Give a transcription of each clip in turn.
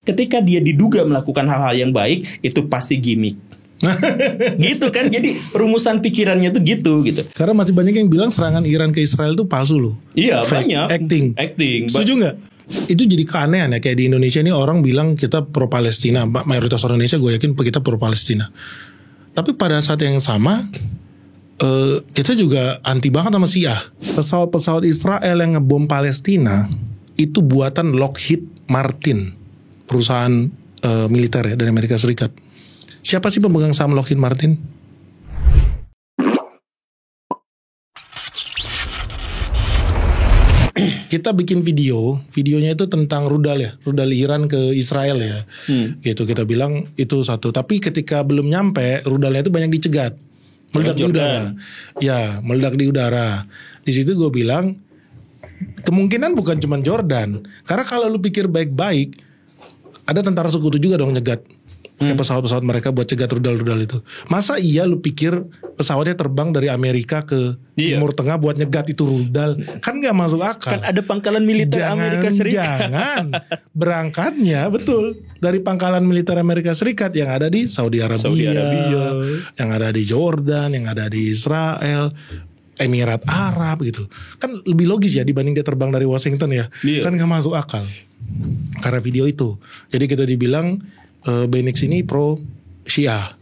ketika dia diduga melakukan hal-hal yang baik, itu pasti gimmick. Gitu kan, jadi rumusan pikirannya tuh gitu. Karena masih banyak yang bilang serangan Iran ke Israel itu palsu loh. Iya, fake, banyak. Acting. Setuju nggak? Itu jadi keanehan ya, kayak di Indonesia ini orang bilang kita pro Palestina, mayoritas orang Indonesia gue yakin kita pro Palestina. Tapi pada saat yang sama kita juga anti banget sama Syiah. Pesawat-pesawat Israel yang ngebom Palestina itu buatan Lockheed Martin, perusahaan militer ya dari Amerika Serikat. Siapa sih pemegang saham Lockheed Martin? Kita bikin videonya itu tentang rudal Iran ke Israel ya. Gitu kita bilang itu satu. Tapi ketika belum nyampe, rudalnya itu banyak dicegat. Meledak di udara. Ya, meledak di udara. Di situ gue bilang kemungkinan bukan cuma Jordan. Karena kalau lu pikir baik-baik, ada tentara sekutu juga dong nyegat kayak pesawat-pesawat mereka buat cegat rudal-rudal itu. Masa iya lu pikir pesawatnya terbang dari Amerika ke Timur Tengah buat nyegat itu rudal? Kan gak masuk akal. Kan ada pangkalan militer Amerika Serikat. Jangan berangkatnya betul dari pangkalan militer Amerika Serikat yang ada di Saudi Arabia, yang ada di Jordan, yang ada di Israel, Emirat Arab gitu. Kan lebih logis ya dibanding dia terbang dari Washington ya. Kan gak masuk akal. Karena video itu. Jadi kita dibilang Benix ini pro Syiah.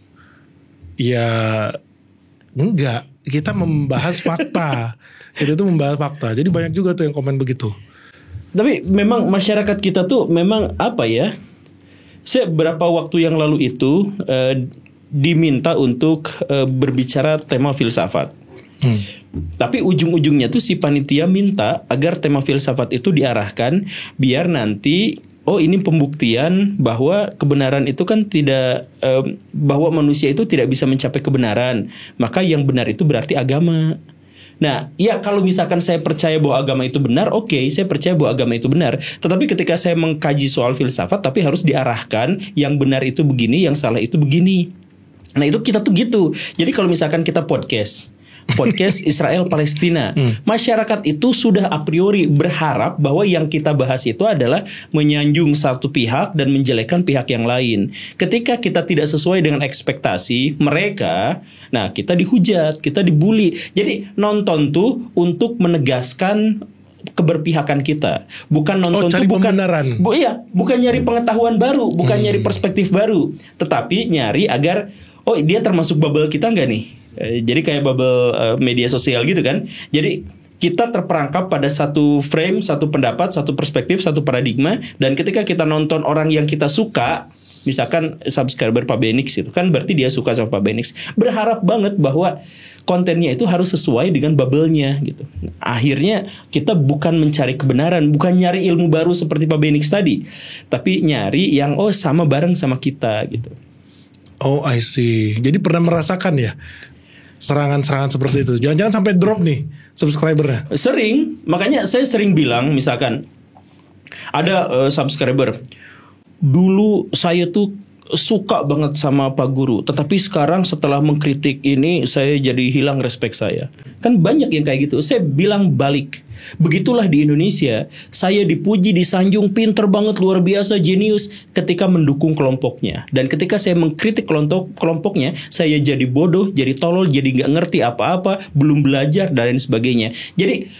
Ya enggak, kita membahas fakta. Itu tuh membahas fakta. Jadi banyak juga tuh yang komen begitu. Tapi memang masyarakat kita tuh memang apa ya? Saya beberapa waktu yang lalu itu diminta untuk berbicara tema filsafat. Tapi ujung-ujungnya tuh si panitia minta agar tema filsafat itu diarahkan biar nanti ini pembuktian bahwa kebenaran itu kan tidak bahwa manusia itu tidak bisa mencapai kebenaran. Maka yang benar itu berarti agama. Nah, ya kalau misalkan saya percaya bahwa agama itu benar, oke, saya percaya bahwa agama itu benar. Tetapi ketika saya mengkaji soal filsafat, tapi harus diarahkan yang benar itu begini, yang salah itu begini. Nah, itu kita tuh gitu. Jadi kalau misalkan kita podcast Israel Palestina, masyarakat itu sudah a priori berharap bahwa yang kita bahas itu adalah menyanjung satu pihak dan menjelekkan pihak yang lain. Ketika kita tidak sesuai dengan ekspektasi mereka, nah kita dihujat, kita dibully. Jadi nonton tuh untuk menegaskan keberpihakan kita, bukan nonton tuh bukan nyari pengetahuan baru, bukan nyari perspektif baru, tetapi nyari agar dia termasuk bubble kita nggak nih? Jadi kayak bubble media sosial gitu kan. Jadi kita terperangkap pada satu frame, satu pendapat, satu perspektif, satu paradigma. Dan ketika kita nonton orang yang kita suka, misalkan subscriber Pak Benix itu kan berarti dia suka sama Pak Benix, berharap banget bahwa kontennya itu harus sesuai dengan bubble-nya gitu. Akhirnya kita bukan mencari kebenaran, bukan nyari ilmu baru seperti Pak Benix tadi, tapi nyari yang sama bareng sama kita gitu. Oh, I see. Jadi pernah merasakan ya serangan-serangan seperti itu. Jangan-jangan sampai drop nih subscribernya. Sering, makanya saya sering bilang, misalkan ada subscriber, dulu saya tuh suka banget sama Pak Guru, tetapi sekarang setelah mengkritik ini saya jadi hilang respect saya. Kan banyak yang kayak gitu. Saya bilang balik, begitulah di Indonesia. Saya dipuji, disanjung, pinter banget, luar biasa, jenius ketika mendukung kelompoknya. Dan ketika saya mengkritik kelompoknya, saya jadi bodoh, jadi tolol, jadi gak ngerti apa-apa, belum belajar dan lain sebagainya. Jadi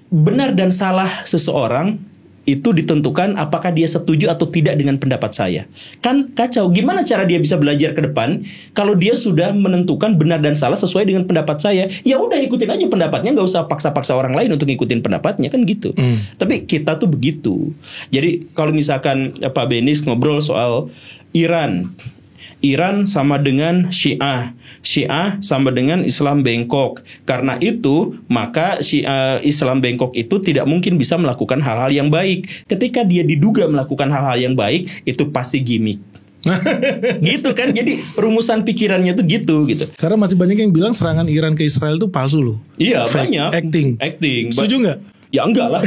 benar dan salah seseorang itu ditentukan apakah dia setuju atau tidak dengan pendapat saya. Kan kacau. Gimana cara dia bisa belajar ke depan kalau dia sudah menentukan benar dan salah sesuai dengan pendapat saya? Ya udah ikutin aja pendapatnya, nggak usah paksa-paksa orang lain untuk ngikutin pendapatnya, kan gitu. Tapi kita tuh begitu. Jadi kalau misalkan Pak Benix ngobrol soal Iran sama dengan Syiah sama dengan Islam bengkok. Karena itu maka Islam bengkok itu tidak mungkin bisa melakukan hal-hal yang baik. Ketika dia diduga melakukan hal-hal yang baik, itu pasti gimmick. Gitu kan. Jadi rumusan pikirannya tuh gitu. Karena masih banyak yang bilang serangan Iran ke Israel itu palsu loh. Iya, fake, banyak. Acting. Setuju nggak? Ya enggak lah.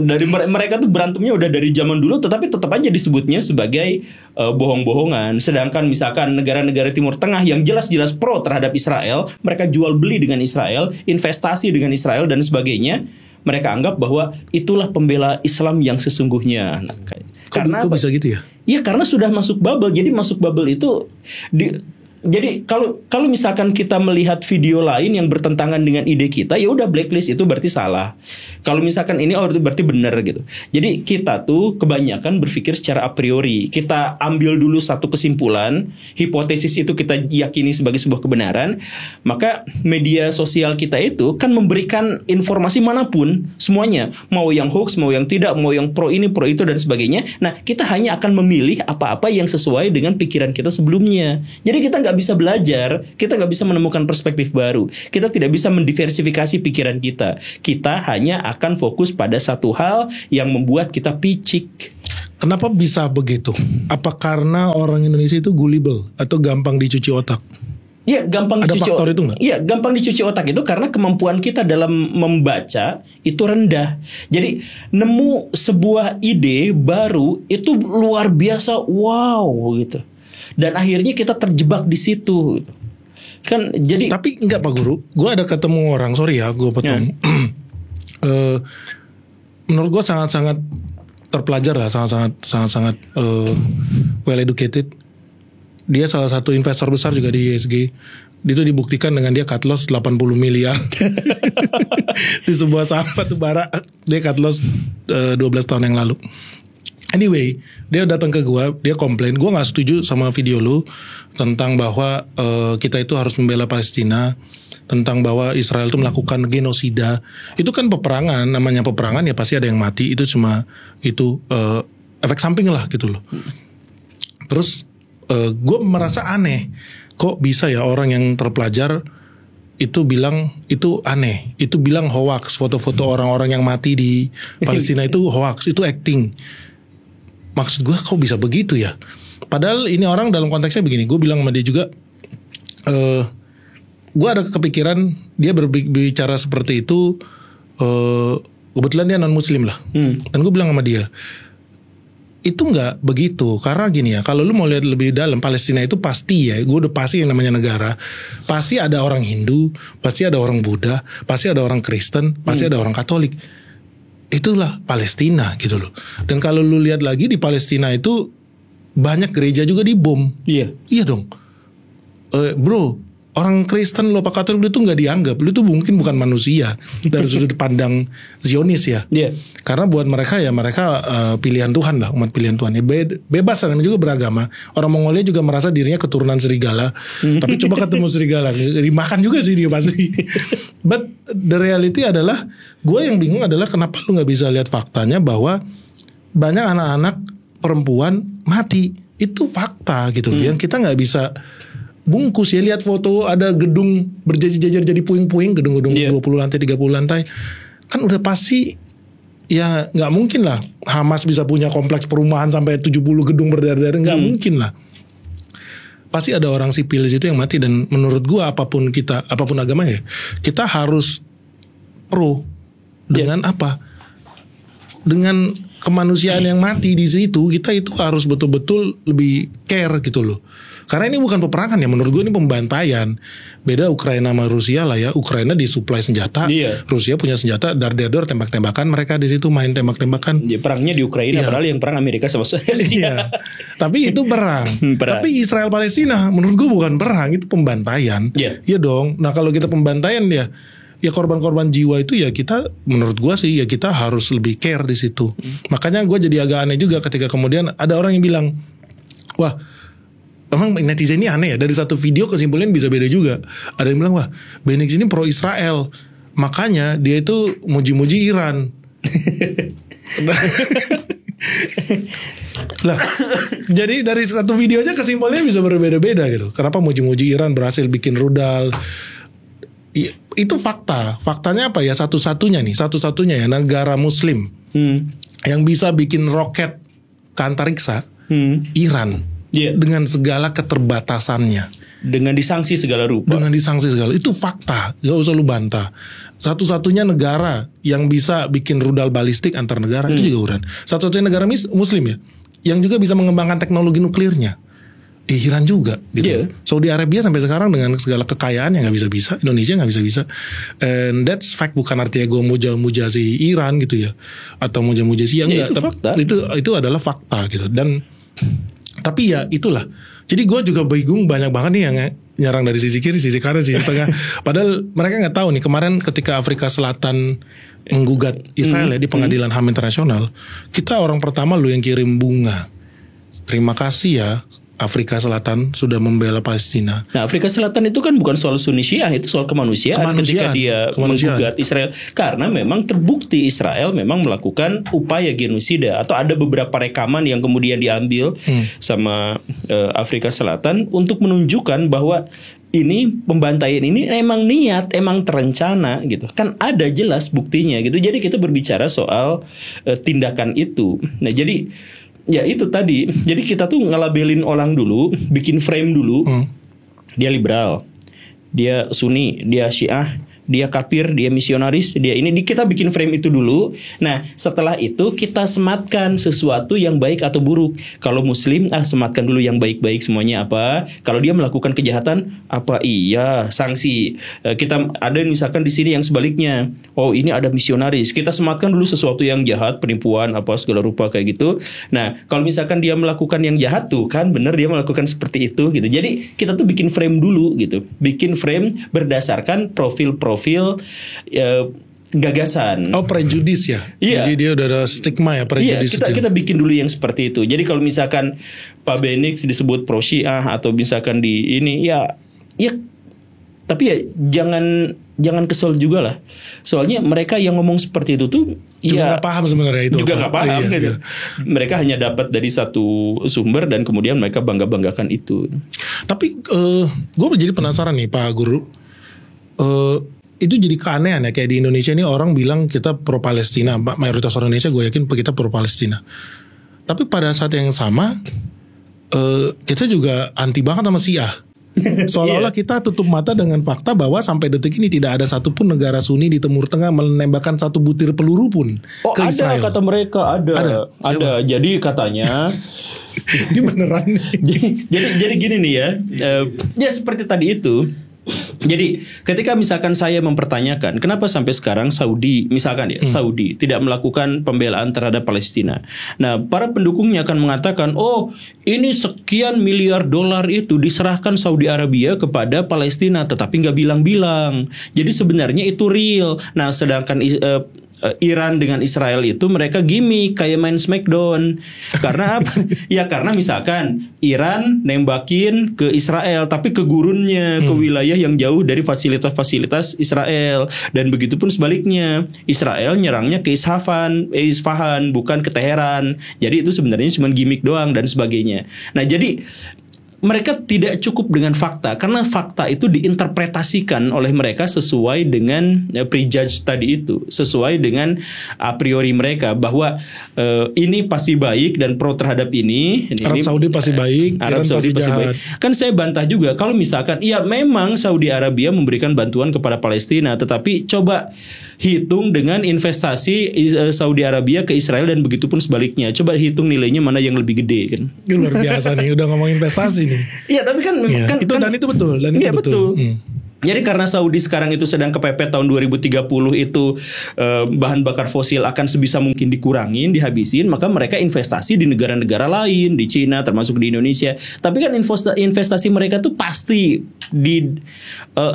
Dari mereka tuh berantemnya udah dari zaman dulu, tetapi tetap aja disebutnya sebagai bohong-bohongan. Sedangkan misalkan negara-negara Timur Tengah yang jelas-jelas pro terhadap Israel, mereka jual beli dengan Israel, investasi dengan Israel dan sebagainya, mereka anggap bahwa itulah pembela Islam yang sesungguhnya. Nah, karena kok bisa gitu ya? Iya, karena sudah masuk bubble. Jadi masuk bubble itu jadi kalau misalkan kita melihat video lain yang bertentangan dengan ide kita, ya udah blacklist, itu berarti salah. Kalau misalkan ini itu berarti benar gitu. Jadi kita tuh kebanyakan berpikir secara a priori. Kita ambil dulu satu kesimpulan, hipotesis itu kita yakini sebagai sebuah kebenaran, maka media sosial kita itu kan memberikan informasi manapun, semuanya, mau yang hoax, mau yang tidak, mau yang pro ini, pro itu dan sebagainya. Nah, kita hanya akan memilih apa-apa yang sesuai dengan pikiran kita sebelumnya. Jadi kita nggak bisa belajar, kita nggak bisa menemukan perspektif baru, kita tidak bisa mendiversifikasi pikiran kita. Kita hanya akan fokus pada satu hal yang membuat kita picik. Kenapa bisa begitu? Apa karena orang Indonesia itu gullible atau gampang dicuci otak? Iya, gampang Ada dicuci faktor itu nggak? Iya, gampang dicuci otak itu karena kemampuan kita dalam membaca itu rendah. Jadi nemu sebuah ide baru itu luar biasa, wow gitu. Dan akhirnya kita terjebak di situ. Kan jadi. Tapi enggak Pak Guru, gue ada ketemu orang, sorry ya, gue potong. Menurut gue sangat-sangat terpelajar lah, sangat-sangat well educated. Dia salah satu investor besar juga di ISG. Itu dibuktikan dengan dia cut loss 80 miliar di sebuah saham batu bara. Dia cut loss 12 tahun yang lalu. Anyway, dia datang ke gue, dia komplain, gue nggak setuju sama video lu tentang bahwa kita itu harus membela Palestina, tentang bahwa Israel itu melakukan genosida. Itu kan peperangan, namanya peperangan ya pasti ada yang mati. Itu cuma efek samping lah gitu loh. Terus gue merasa aneh, kok bisa ya orang yang terpelajar itu bilang itu aneh, itu bilang hoax, foto-foto orang-orang yang mati di Palestina itu hoax, itu acting. Maksud gue kok bisa begitu ya? Padahal ini orang dalam konteksnya begini. Gue bilang sama dia juga, gue ada kepikiran dia berbicara seperti itu. Kebetulan dia non muslim lah. Dan gue bilang sama dia, itu nggak begitu. Karena gini ya, kalau lu mau lihat lebih dalam, Palestina itu pasti ya, gue udah pasti yang namanya negara, pasti ada orang Hindu, pasti ada orang Buddha, pasti ada orang Kristen, pasti ada orang Katolik. Itulah Palestina gitu loh. Dan kalau lu lihat lagi di Palestina itu banyak gereja juga dibom. Iya. Iya dong. Bro, orang Kristen lo Pak Katolik lu tuh nggak dianggap. Lu tuh mungkin bukan manusia dari sudut pandang Zionis ya. Iya. Karena buat mereka ya mereka pilihan Tuhan lah, umat pilihan Tuhan. Ya, bebas dan juga beragama. Orang Mongolia juga merasa dirinya keturunan serigala. Tapi coba ketemu serigala, dimakan juga sih dia pasti. But the reality adalah, gue yang bingung adalah kenapa lu nggak bisa lihat faktanya bahwa banyak anak-anak perempuan mati. Itu fakta gitu loh, yang kita nggak bisa bungkus ya. Lihat foto ada gedung berjajar-jajar jadi puing-puing, gedung-gedung 20 lantai 30 lantai, kan udah pasti ya nggak mungkin lah Hamas bisa punya kompleks perumahan sampai 70 gedung berdarah-darah, nggak mungkin lah. Pasti ada orang sipil di situ yang mati. Dan menurut gua apapun agamanya, kita harus pro dengan apa? Dengan kemanusiaan yang mati di situ. Kita itu harus betul-betul lebih care gitu loh. Karena ini bukan peperangan ya, menurut gue ini pembantaian. Beda Ukraina sama Rusia lah ya. Ukraina disuplai senjata, Rusia punya senjata, dar-dar tembak-tembakan, mereka di situ main tembak-tembakan. Ya, perangnya di Ukraina, padahal yang perang Amerika sama Rusia. Tapi itu perang. Tapi Israel Palestina menurut gue bukan perang, itu pembantaian. Iya dong. Nah kalau kita pembantaian ya korban-korban jiwa itu ya kita, menurut gue sih ya kita harus lebih care di situ. Makanya gue jadi agak aneh juga ketika kemudian ada orang yang bilang, wah, emang netizen ini aneh ya, dari satu video kesimpulan bisa beda juga. Ada yang bilang, wah, Benix ini pro Israel, makanya dia itu muji-muji Iran. Lah, jadi dari satu video aja kesimpulannya bisa berbeda-beda gitu. Kenapa muji-muji Iran berhasil bikin rudal? Itu fakta. Faktanya apa ya? Satu-satunya ya negara Muslim yang bisa bikin roket ke antariksa, Iran. Dengan segala keterbatasannya, dengan disanksi segala rupa, itu fakta, gak usah lu bantah. Satu-satunya negara yang bisa bikin rudal balistik antar negara itu juga Iran. Satu-satunya negara Muslim ya yang juga bisa mengembangkan teknologi nuklirnya Iran juga gitu. Iya. Saudi Arabia sampai sekarang dengan segala kekayaan yang nggak bisa-bisa, Indonesia nggak bisa-bisa. And that's fact, bukan artinya gue muja-muja si Iran gitu ya, atau muja-muja si enggak. Itu fakta. Itu adalah fakta gitu. Dan tapi ya itulah. Jadi gue juga bingung, banyak banget nih yang nyerang dari sisi kiri, sisi kanan, sisi tengah. Padahal mereka nggak tahu nih, kemarin ketika Afrika Selatan menggugat Israel ya di pengadilan HAM internasional, kita orang pertama lu yang kirim bunga. Terima kasih ya Afrika Selatan sudah membela Palestina. Nah, Afrika Selatan itu kan bukan soal Sunni Syiah, itu soal kemanusiaan ketika dia menggugat Israel. Karena memang terbukti Israel memang melakukan upaya genosida, atau ada beberapa rekaman yang kemudian diambil sama Afrika Selatan untuk menunjukkan bahwa ini pembantaian ini emang niat, emang terencana gitu. Kan ada jelas buktinya gitu. Jadi kita berbicara soal tindakan itu. Nah, jadi ya itu tadi. Jadi kita tuh ngelabelin orang dulu, bikin frame dulu. Dia liberal, dia Sunni, dia Syiah, dia kafir, dia misionaris, dia ini. Kita bikin frame itu dulu. Nah, setelah itu kita sematkan sesuatu yang baik atau buruk. Kalau Muslim, sematkan dulu yang baik-baik semuanya apa. Kalau dia melakukan kejahatan, apa iya sanksi. Kita ada misalkan di sini yang sebaliknya. Oh, ini ada misionaris. Kita sematkan dulu sesuatu yang jahat, penipuan apa segala rupa kayak gitu. Nah, kalau misalkan dia melakukan yang jahat tuh kan benar dia melakukan seperti itu gitu. Jadi kita tuh bikin frame dulu gitu. Bikin frame berdasarkan profil gagasan. Oh, prejudis ya. Iya. Jadi dia udah ada stigma ya, prejudis. Iya, kita bikin dulu yang seperti itu. Jadi kalau misalkan Pak Benix disebut pro Syiah atau misalkan di ini ya tapi ya jangan kesel juga lah. Soalnya mereka yang ngomong seperti itu tuh juga nggak paham sebenarnya itu. Juga nggak paham gitu. Iya. Mereka hanya dapat dari satu sumber dan kemudian mereka banggakan itu. Tapi gue jadi penasaran nih Pak Guru. Itu jadi keanehan ya, kayak di Indonesia ini orang bilang kita pro Palestina, mayoritas orang Indonesia gue yakin kita pro Palestina. Tapi pada saat yang sama kita juga anti banget sama Syiah. Seolah-olah kita tutup mata dengan fakta bahwa sampai detik ini tidak ada satupun negara Sunni di Timur Tengah menembakkan satu butir peluru pun ke Israel. Kata mereka ada. Jadi katanya ini beneran. jadi gini nih ya. Ya seperti tadi itu. Jadi ketika misalkan saya mempertanyakan kenapa sampai sekarang Saudi misalkan ya Saudi tidak melakukan pembelaan terhadap Palestina. Nah, para pendukungnya akan mengatakan, "Oh, ini sekian miliar dolar itu diserahkan Saudi Arabia kepada Palestina tetapi nggak bilang-bilang." Jadi sebenarnya itu real. Nah, sedangkan Iran dengan Israel itu mereka gimmick kayak main Smackdown. Karena apa? Ya karena misalkan Iran nembakin ke Israel tapi ke gurunnya, ke wilayah yang jauh dari fasilitas-fasilitas Israel, dan begitu pun sebaliknya. Israel nyerangnya ke Isfahan bukan ke Teheran. Jadi itu sebenarnya cuma gimmick doang dan sebagainya. Nah, jadi mereka tidak cukup dengan fakta, karena fakta itu diinterpretasikan oleh mereka sesuai dengan prejudge tadi itu, sesuai dengan a priori mereka bahwa ini pasti baik dan pro terhadap ini. Arab Saudi pasti baik, Arab Iran Saudi pasti jahat. baik. Kan saya bantah juga kalau misalkan iya memang Saudi Arabia memberikan bantuan kepada Palestina, tetapi coba hitung dengan investasi Saudi Arabia ke Israel dan begitu pun sebaliknya. Coba hitung nilainya mana yang lebih gede kan. Ini luar biasa nih, udah ngomong investasi nih. Iya, tapi kan itu dan itu betul, dan itu betul. Jadi karena Saudi sekarang itu sedang kepepet tahun 2030 itu bahan bakar fosil akan sebisa mungkin dikurangin, dihabisin, maka mereka investasi di negara-negara lain, di Cina termasuk di Indonesia. Tapi kan investasi mereka tuh pasti di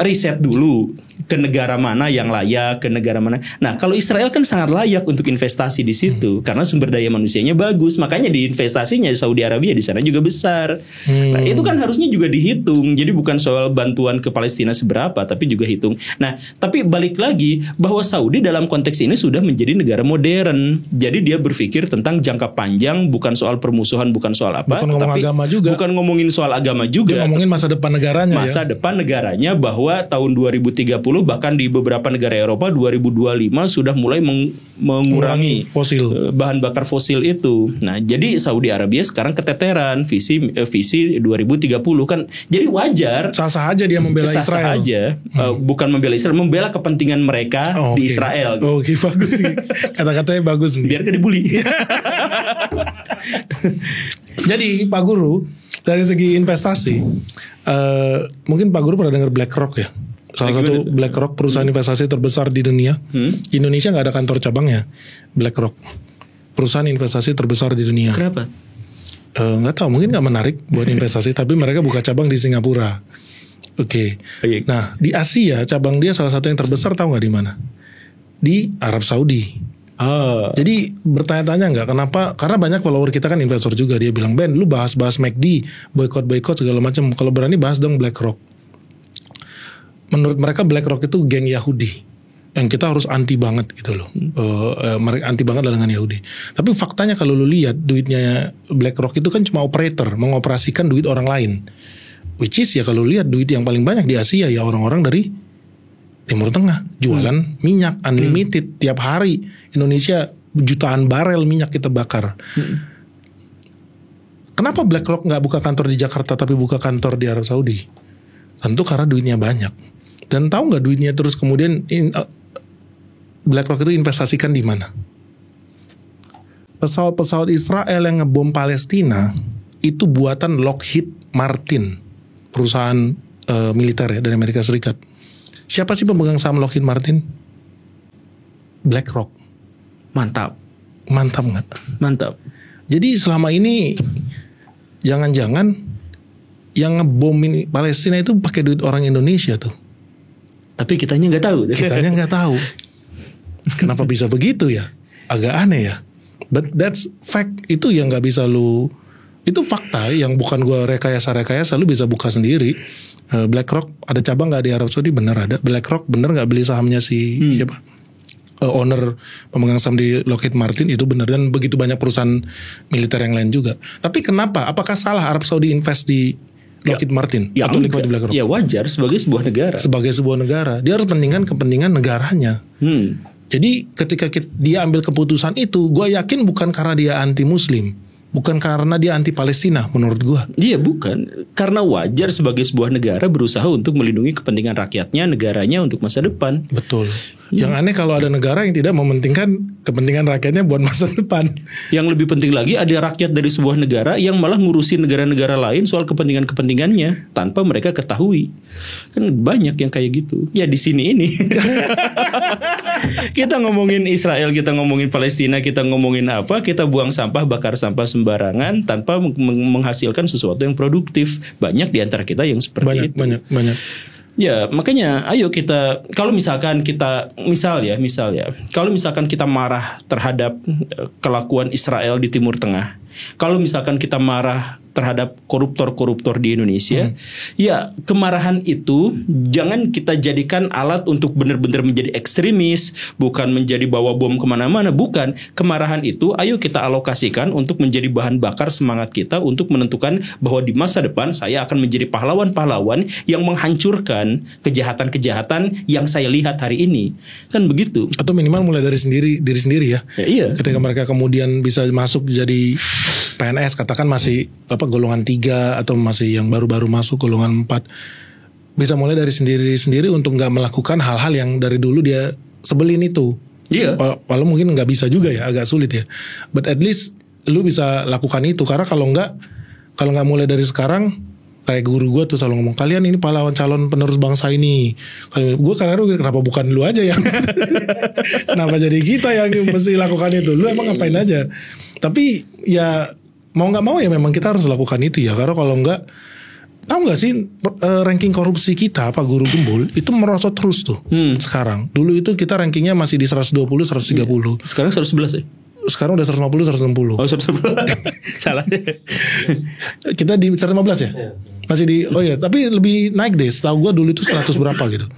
riset dulu ke negara mana yang layak, ke negara mana. Nah, kalau Israel kan sangat layak untuk investasi di situ karena sumber daya manusianya bagus, makanya di investasinya Saudi Arabia di sana juga besar. Nah, itu kan harusnya juga dihitung. Jadi bukan soal bantuan ke Palestina berapa, tapi juga hitung. Nah, tapi balik lagi bahwa Saudi dalam konteks ini sudah menjadi negara modern. Jadi dia berpikir tentang jangka panjang, bukan soal permusuhan, bukan soal apa, bukan ngomong agama juga. Bukan ngomongin soal agama juga. Dia ngomongin masa depan negaranya. Masa depan negaranya bahwa tahun 2030 bahkan di beberapa negara Eropa 2025 sudah mulai mengurangi fosil, bahan bakar fosil itu. Nah, jadi Saudi Arabia sekarang keteteran visi 2030 kan. Jadi wajar. Sah-sah aja dia membela Israel. Aja, bukan membela Israel, membela kepentingan mereka di Israel. Oke, bagus nih. Kata-katanya bagus nih. Biar gak dibully. Jadi Pak Guru, dari segi investasi, mungkin Pak Guru pernah dengar BlackRock ya? Salah satu BlackRock perusahaan investasi terbesar di dunia. Indonesia nggak ada kantor cabangnya. BlackRock perusahaan investasi terbesar di dunia. Kenapa? Nggak tahu, mungkin nggak menarik buat investasi, tapi mereka buka cabang di Singapura. Oke. Nah di Asia cabang dia salah satu yang terbesar, tahu nggak di mana? Di Arab Saudi. Jadi bertanya-tanya nggak kenapa? Karena banyak follower kita kan investor juga. Dia bilang, Ben, lu bahas McD, boykot segala macam. Kalau berani bahas dong BlackRock. Menurut mereka BlackRock itu geng Yahudi yang kita harus anti banget gitu loh. Mereka anti banget dengan Yahudi. Tapi faktanya kalau lu lihat duitnya BlackRock itu kan cuma operator, mengoperasikan duit orang lain. Which is ya kalau lihat duit yang paling banyak di Asia ya orang-orang dari Timur Tengah, jualan minyak unlimited tiap hari. Indonesia jutaan barel minyak kita bakar. Kenapa BlackRock nggak buka kantor di Jakarta tapi buka kantor di Arab Saudi? Tentu karena duitnya banyak. Dan tahu nggak duitnya terus kemudian BlackRock itu investasikan di mana? Pesawat-pesawat Israel yang ngebom Palestina itu buatan Lockheed Martin, perusahaan militer ya dari Amerika Serikat. Siapa sih pemegang saham Lockheed Martin? BlackRock. Mantap nggak? Mantap. Jadi selama ini jangan-jangan yang ngebom ini Palestina itu pakai duit orang Indonesia tuh. Tapi kitanya nggak tahu. Kitanya nggak tahu. Kenapa bisa begitu ya? Agak aneh ya. But that's fact. Itu yang nggak bisa lu. Itu fakta yang bukan gue rekayasa lu bisa buka sendiri. BlackRock ada cabang nggak di Arab Saudi? Bener ada. BlackRock bener nggak beli sahamnya si siapa? Owner pemegang saham di Lockheed Martin itu benar, dan begitu banyak perusahaan militer yang lain juga. Tapi kenapa? Apakah salah Arab Saudi invest di Lockheed Martin atau di BlackRock? Ya wajar sebagai sebuah negara. Sebagai sebuah negara, dia harus pentingkan kepentingan negaranya. Jadi ketika dia ambil keputusan itu, gue yakin bukan karena dia anti Muslim, bukan karena dia anti Palestina menurut gue. Iya bukan, karena wajar sebagai sebuah negara berusaha untuk melindungi kepentingan rakyatnya, negaranya untuk masa depan. Betul. Yang aneh kalau ada negara yang tidak mementingkan kepentingan rakyatnya buat masa depan. Yang lebih penting lagi ada rakyat dari sebuah negara yang malah ngurusin negara-negara lain soal kepentingan-kepentingannya tanpa mereka ketahui. Kan banyak yang kayak gitu. Ya di sini ini. Kita ngomongin Israel, kita ngomongin Palestina, kita ngomongin apa, kita buang sampah, bakar sampah sembarangan tanpa menghasilkan sesuatu yang produktif. Banyak di antara kita yang seperti itu. Banyak. Ya makanya ayo kita, kalau misalkan kita misal ya kalau misalkan kita marah terhadap kelakuan Israel di Timur Tengah, kalau misalkan kita marah terhadap koruptor-koruptor di Indonesia, ya kemarahan itu jangan kita jadikan alat untuk benar-benar menjadi ekstremis, bukan menjadi bawa bom kemana-mana, bukan. Kemarahan itu ayo kita alokasikan untuk menjadi bahan bakar semangat kita untuk menentukan bahwa di masa depan saya akan menjadi pahlawan-pahlawan yang menghancurkan kejahatan-kejahatan yang saya lihat hari ini. Kan begitu. Atau minimal mulai dari diri sendiri ya. Iya. Ketika mereka kemudian bisa masuk jadi PNS, katakan masih golongan 3 atau masih yang baru-baru masuk golongan 4, bisa mulai dari sendiri untuk nggak melakukan hal-hal yang dari dulu dia sebelin itu. Iya. Walau mungkin nggak bisa juga ya, agak sulit ya. But at least lu bisa lakukan itu, karena kalau nggak mulai dari sekarang, kayak guru gue tuh selalu ngomong, kalian ini pahlawan calon penerus bangsa ini. Kalau gue kenapa bukan lu aja yang kenapa jadi kita yang mesti lakukan itu? Lu emang ngapain aja? Tapi ya mau nggak mau ya memang kita harus lakukan itu ya, karena kalau nggak, tahu nggak sih ranking korupsi kita Pak Guru Gembul itu merosot terus tuh sekarang. Dulu itu kita rankingnya masih di 120, 130. Sekarang 111 ya? Sekarang udah 150, 160. Oh 111. Salah. Kita di 115 ya? Masih di, oh ya, tapi lebih naik deh. Setahu gue dulu itu 100 berapa gitu.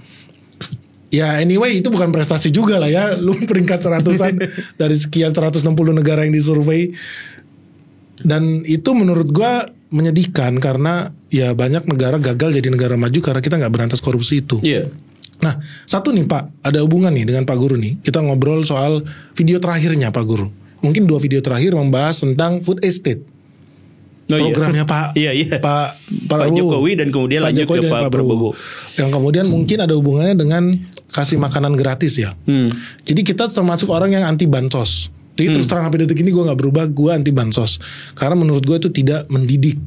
Ya anyway itu bukan prestasi juga lah ya. Lu peringkat 100-an dari sekian 160 negara yang disurvei. Dan itu menurut gue menyedihkan, karena ya banyak negara gagal jadi negara maju karena kita gak berantas korupsi itu. Iya. Nah satu nih Pak, ada hubungan nih dengan Pak Guru nih. Kita ngobrol soal video terakhirnya Pak Guru. Mungkin 2 video terakhir membahas tentang food estate. Programnya Pak Jokowi dan kemudian Pak lanjut Jokowi ke Pak Prabowo. Yang kemudian mungkin ada hubungannya dengan kasih makanan gratis ya. Jadi kita termasuk orang yang anti bansos. Jadi terus terang sampai detik ini gue nggak berubah, gue anti bansos. Karena menurut gue itu tidak mendidik.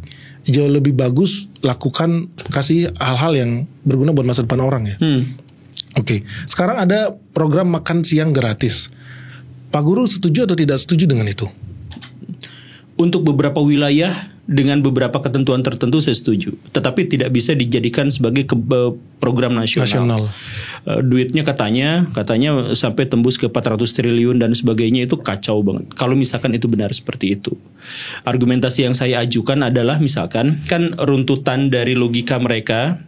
Jauh lebih bagus lakukan, kasih hal-hal yang berguna buat masa depan orang ya. Oke, sekarang ada program makan siang gratis. Pak Guru setuju atau tidak setuju dengan itu? Untuk beberapa wilayah dengan beberapa ketentuan tertentu saya setuju, tetapi tidak bisa dijadikan sebagai program nasional. Duitnya katanya sampai tembus ke 400 triliun dan sebagainya, itu kacau banget. Kalau misalkan itu benar seperti itu. Argumentasi yang saya ajukan adalah misalkan kan runtutan dari logika mereka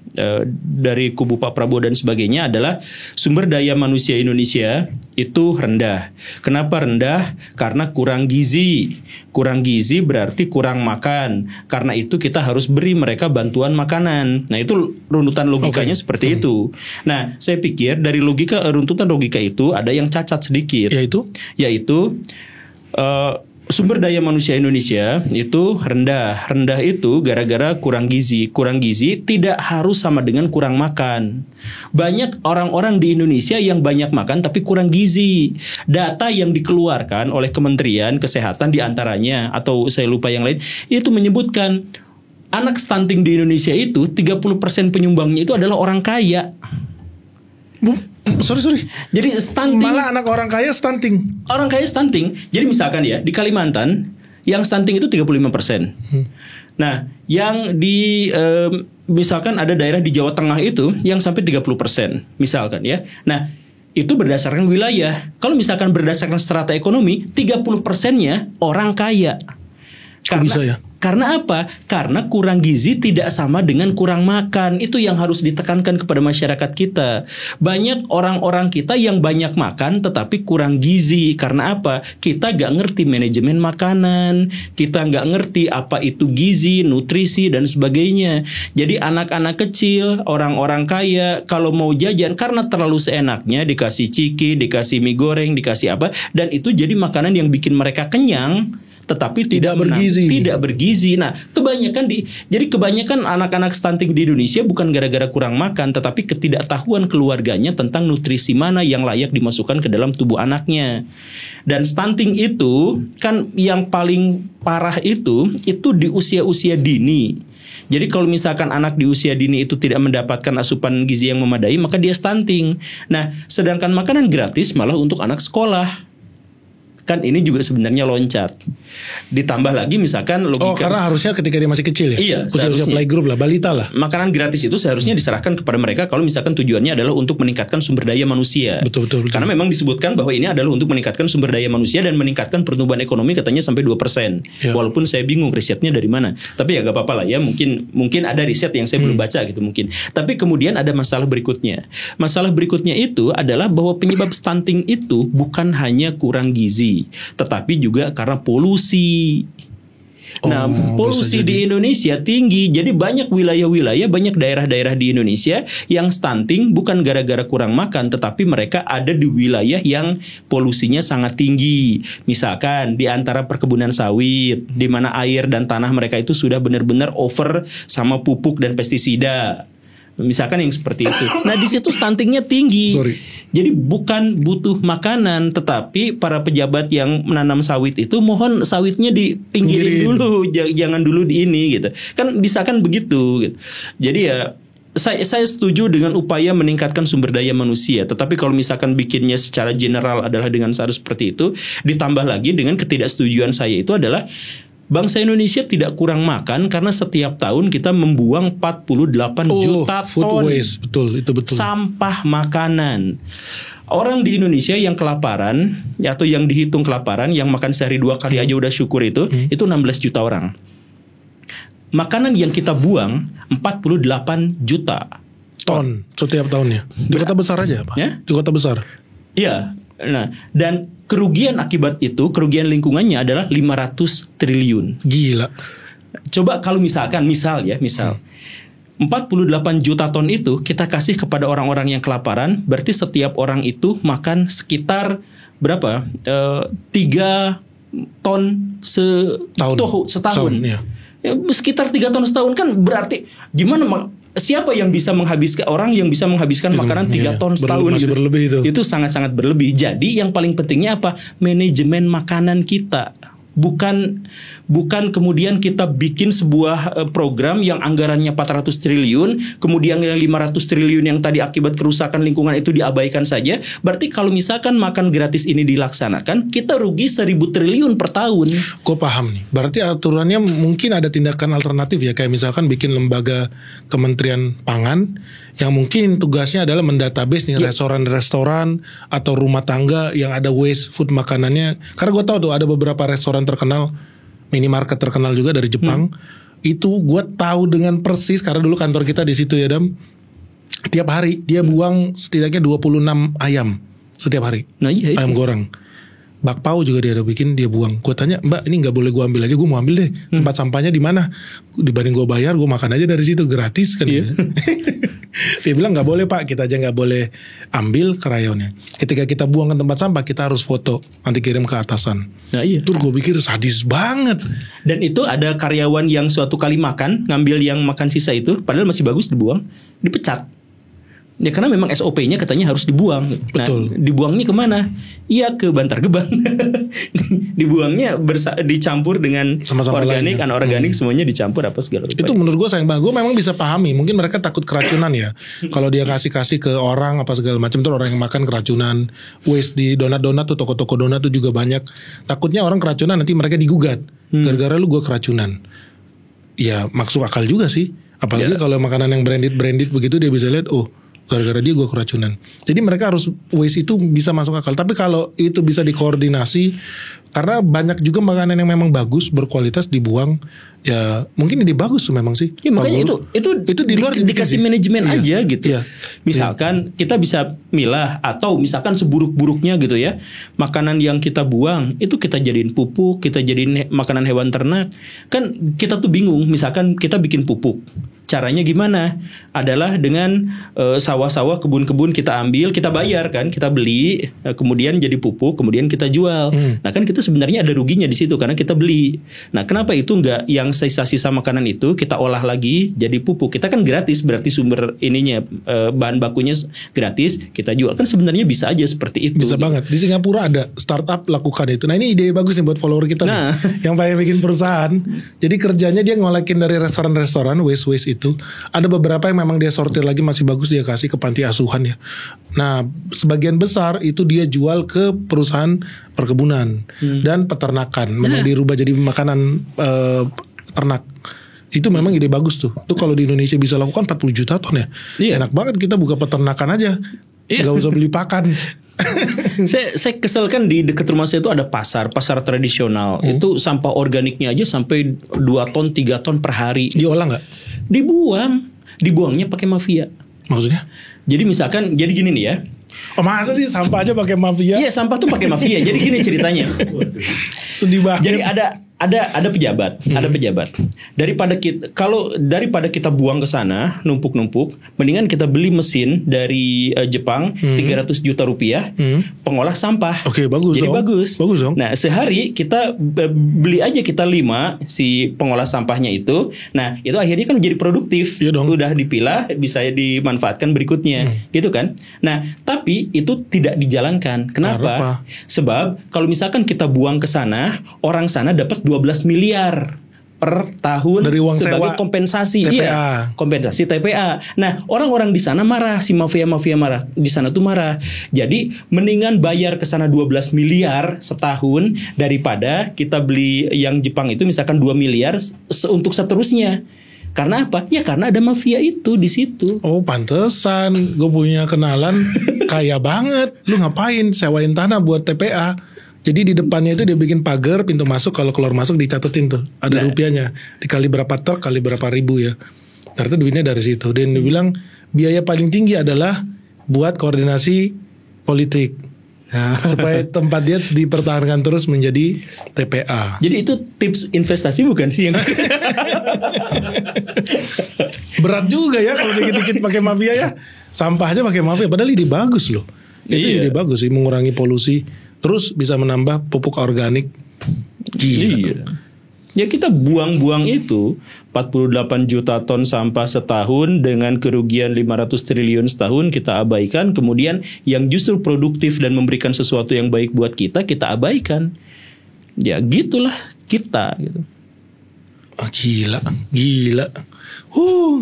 dari kubu Pak Prabowo dan sebagainya adalah sumber daya manusia Indonesia itu rendah. Kenapa rendah? Karena kurang gizi. Kurang gizi berarti kurang makan. Karena itu kita harus beri mereka bantuan makanan. Nah, itu runtutan logikanya seperti itu. Nah, saya pikir dari runtutan logika itu ada yang cacat sedikit. Yaitu sumber daya manusia Indonesia itu rendah. Rendah itu gara-gara kurang gizi. Kurang gizi tidak harus sama dengan kurang makan. Banyak orang-orang di Indonesia yang banyak makan tapi kurang gizi. Data yang dikeluarkan oleh Kementerian Kesehatan diantaranya, atau saya lupa yang lain, itu menyebutkan anak stunting di Indonesia itu 30% penyumbangnya itu adalah orang kaya. Sorry. Jadi stunting, malah anak orang kaya stunting. Orang kaya stunting. Jadi misalkan ya di Kalimantan yang stunting itu 35%. Nah, yang di misalkan ada daerah di Jawa Tengah itu yang sampai 30%, misalkan ya. Nah, itu berdasarkan wilayah. Kalau misalkan berdasarkan strata ekonomi, 30%-nya orang kaya. Bisa ya? Karena apa? Karena kurang gizi tidak sama dengan kurang makan. Itu yang harus ditekankan kepada masyarakat kita. Banyak orang-orang kita yang banyak makan tetapi kurang gizi. Karena apa? Kita gak ngerti manajemen makanan. Kita gak ngerti apa itu gizi, nutrisi, dan sebagainya. Jadi anak-anak kecil, orang-orang kaya, kalau mau jajan karena terlalu seenaknya, dikasih ciki, dikasih mie goreng, dikasih apa, dan itu jadi makanan yang bikin mereka kenyang tetapi tidak bergizi. Nah, kebanyakan anak-anak stunting di Indonesia bukan gara-gara kurang makan, tetapi ketidaktahuan keluarganya tentang nutrisi mana yang layak dimasukkan ke dalam tubuh anaknya. Dan stunting itu kan yang paling parah itu di usia-usia dini. Jadi kalau misalkan anak di usia dini itu tidak mendapatkan asupan gizi yang memadai, maka dia stunting. Nah, sedangkan makanan gratis malah untuk anak sekolah. Kan ini juga sebenarnya loncat. Ditambah lagi misalkan logika. Karena harusnya ketika dia masih kecil ya. Iya, usia playgroup lah, balita lah. Makanan gratis itu seharusnya diserahkan kepada mereka kalau misalkan tujuannya adalah untuk meningkatkan sumber daya manusia. Betul. Karena memang disebutkan bahwa ini adalah untuk meningkatkan sumber daya manusia dan meningkatkan pertumbuhan ekonomi katanya sampai 2%. Ya. Walaupun saya bingung risetnya dari mana. Tapi ya gak apa-apa lah ya, mungkin ada riset yang saya belum baca gitu mungkin. Tapi kemudian ada masalah berikutnya. Masalah berikutnya itu adalah bahwa penyebab stunting itu bukan hanya kurang gizi, tetapi juga karena polusi. Nah, polusi di Indonesia tinggi. Jadi banyak wilayah-wilayah, banyak daerah-daerah di Indonesia yang stunting bukan gara-gara kurang makan, tetapi mereka ada di wilayah yang polusinya sangat tinggi. Misalkan di antara perkebunan sawit, di mana air dan tanah mereka itu sudah benar-benar over sama pupuk dan pestisida. Misalkan yang seperti itu. Nah, di situ stuntingnya tinggi. Jadi bukan butuh makanan, tetapi para pejabat yang menanam sawit itu mohon sawitnya dipinggirin dulu, jangan dulu di ini gitu. Kan bisa kan begitu gitu. Jadi ya saya setuju dengan upaya meningkatkan sumber daya manusia, tetapi kalau misalkan bikinnya secara general adalah dengan cara seperti itu, ditambah lagi dengan ketidaksetujuan saya itu adalah bangsa Indonesia tidak kurang makan karena setiap tahun kita membuang 48 juta ton waste. Betul. Sampah makanan. Orang di Indonesia yang kelaparan atau yang dihitung kelaparan, yang makan sehari 2 kali aja udah syukur itu 16 juta orang. Makanan yang kita buang 48 juta ton setiap tahunnya. Di kota besar aja, Pak. Ya? Di kota besar. Iya. Nah, dan kerugian akibat itu, kerugian lingkungannya adalah 500 triliun. Gila. Coba kalau misal 48 juta ton itu kita kasih kepada orang-orang yang kelaparan, berarti setiap orang itu makan sekitar berapa? 3 ton setahun. Ya. Ya, sekitar 3 ton setahun kan berarti gimana siapa yang bisa menghabiskan, orang yang bisa menghabiskan makanan 3 ton setahun masih gitu. berlebih itu. Itu sangat-sangat berlebih. Jadi yang paling pentingnya apa? Manajemen makanan kita. Bukan kemudian kita bikin sebuah program yang anggarannya 400 triliun, kemudian yang 500 triliun yang tadi akibat kerusakan lingkungan itu diabaikan saja. Berarti kalau misalkan makan gratis ini dilaksanakan, kita rugi 1.000 triliun per tahun. Gue paham nih. Berarti aturannya mungkin ada tindakan alternatif ya, kayak misalkan bikin lembaga Kementerian Pangan yang mungkin tugasnya adalah mendatabase nih restoran-restoran atau rumah tangga yang ada waste food makanannya. Karena gue tahu tuh ada beberapa restoran terkenal, minimarket terkenal juga dari Jepang. Itu gue tahu dengan persis karena dulu kantor kita di situ ya, Dam. Tiap hari dia buang setidaknya 26 ayam setiap hari. Nah, iya, ayam goreng. Bakpao juga dia ada bikin, dia buang. Gue tanya, Mbak ini nggak boleh gue ambil aja, gue mau ambil deh. Tempat sampahnya di mana? Dibanding gue bayar, gue makan aja dari situ gratis kan. Dia bilang nggak boleh Pak, kita aja nggak boleh ambil krayonnya. Ketika kita buang ke tempat sampah, kita harus foto, nanti kirim ke atasan. Nah, iya. Terus gue pikir sadis banget. Dan itu ada karyawan yang suatu kali makan, ngambil yang makan sisa itu, padahal masih bagus dibuang, dipecat. Ya karena memang SOP-nya katanya harus dibuang. Betul. Nah, dibuangnya kemana? Iya ke Bantar Gebang. Dibuangnya dicampur dengan Sama-sama organik, lain, ya. Anorganik, semuanya dicampur apa segala rupa. Itu menurut gue sayang banget. Gue memang bisa pahami, mungkin mereka takut keracunan ya. Kalau dia kasih ke orang apa segala macam, tuh orang yang makan keracunan. Waste di donat-donat tuh, toko-toko donat tuh juga banyak. Takutnya orang keracunan, nanti mereka digugat. Gara-gara lu gue keracunan. Ya masuk akal juga sih. Apalagi kalau makanan yang branded begitu, dia bisa lihat, oh gara-gara dia gue keracunan. Jadi mereka harus waste itu bisa masuk akal. Tapi kalau itu bisa dikoordinasi, karena banyak juga makanan yang memang bagus, berkualitas dibuang, ya mungkin ide bagus tuh memang sih. Ya, makanya itu di luar dikasih manajemen aja gitu. Iya. Misalkan kita bisa milah, atau misalkan seburuk-buruknya gitu ya, makanan yang kita buang itu kita jadiin pupuk, kita jadiin makanan hewan ternak. Kan kita tuh bingung, misalkan kita bikin pupuk. Caranya gimana? Adalah dengan sawah-sawah, kebun-kebun kita ambil, kita bayar kan, kita beli, kemudian jadi pupuk, kemudian kita jual. Nah kan kita sebenarnya ada ruginya di situ karena kita beli. Nah kenapa itu enggak yang sisa-sisa makanan itu kita olah lagi jadi pupuk? Kita kan gratis, berarti sumber ininya, bahan bakunya gratis, kita jual. Kan sebenarnya bisa aja seperti itu. Bisa banget. Di Singapura ada startup lakukan itu. Nah ini ide bagus nih buat follower kita nih, yang pengen bikin perusahaan. Jadi kerjanya dia ngolekin dari restoran-restoran waste itu. Ada beberapa yang memang dia sortir lagi masih bagus, dia kasih ke panti asuhan ya. Nah sebagian besar itu dia jual ke perusahaan perkebunan dan peternakan. Memang dirubah jadi makanan ternak. Itu memang ide bagus tuh. Itu kalau di Indonesia bisa lakukan 40 juta ton ya. Enak banget kita buka peternakan aja. Gak usah beli pakan. Saya kesel kan di dekat rumah saya itu ada pasar tradisional. Itu sampah organiknya aja sampai 2 ton 3 ton per hari. Diolah nggak? Dibuangnya pakai mafia. Maksudnya? Jadi misalkan, jadi gini nih ya. Oh masa sih sampah aja pakai mafia? Iya sampah tuh pakai mafia. Jadi gini ceritanya. Sedih banget. Jadi ada pejabat, daripada kita buang ke sana numpuk-numpuk, mendingan kita beli mesin dari Jepang 300 juta rupiah, pengolah sampah. Oke, bagus. Jadi dong. bagus dong. Nah sehari kita beli aja kita 5 si pengolah sampahnya itu. Nah itu akhirnya kan jadi produktif. Iya dong. Udah dipilah, bisa dimanfaatkan berikutnya, gitu kan. Nah tapi itu tidak dijalankan. Kenapa? Sebab kalau misalkan kita buang ke sana, orang sana dapat 12 miliar per tahun dari uang sebagai sewa, kompensasi TPA. Iya, kompensasi TPA. Nah, orang-orang di sana marah, si mafia-mafia marah. Di sana tuh marah. Jadi, mendingan bayar ke sana 12 miliar setahun daripada kita beli yang Jepang itu misalkan 2 miliar untuk seterusnya. Karena apa? Ya karena ada mafia itu di situ. Oh, pantesan gue punya kenalan kaya banget. Lu ngapain sewain tanah buat TPA? Jadi di depannya itu dia bikin pagar, pintu masuk, kalau keluar masuk dicatetin tuh. Ada rupiahnya. Dikali berapa truk, kali berapa ribu ya. Ternyata duitnya dari situ. Dan dia bilang biaya paling tinggi adalah buat koordinasi politik. Supaya tempat dia dipertahankan terus menjadi TPA. Jadi itu tips investasi bukan sih yang berat juga ya kalau dikit-dikit pakai mafia ya. Sampah aja pakai mafia, padahal ide bagus loh. Itu ide bagus sih, mengurangi polusi. Terus bisa menambah pupuk organik. Gila. Ya kita buang-buang itu 48 juta ton sampah setahun dengan kerugian 500 triliun setahun kita abaikan. Kemudian yang justru produktif dan memberikan sesuatu yang baik buat kita abaikan. Ya gitulah kita gitu. Gila.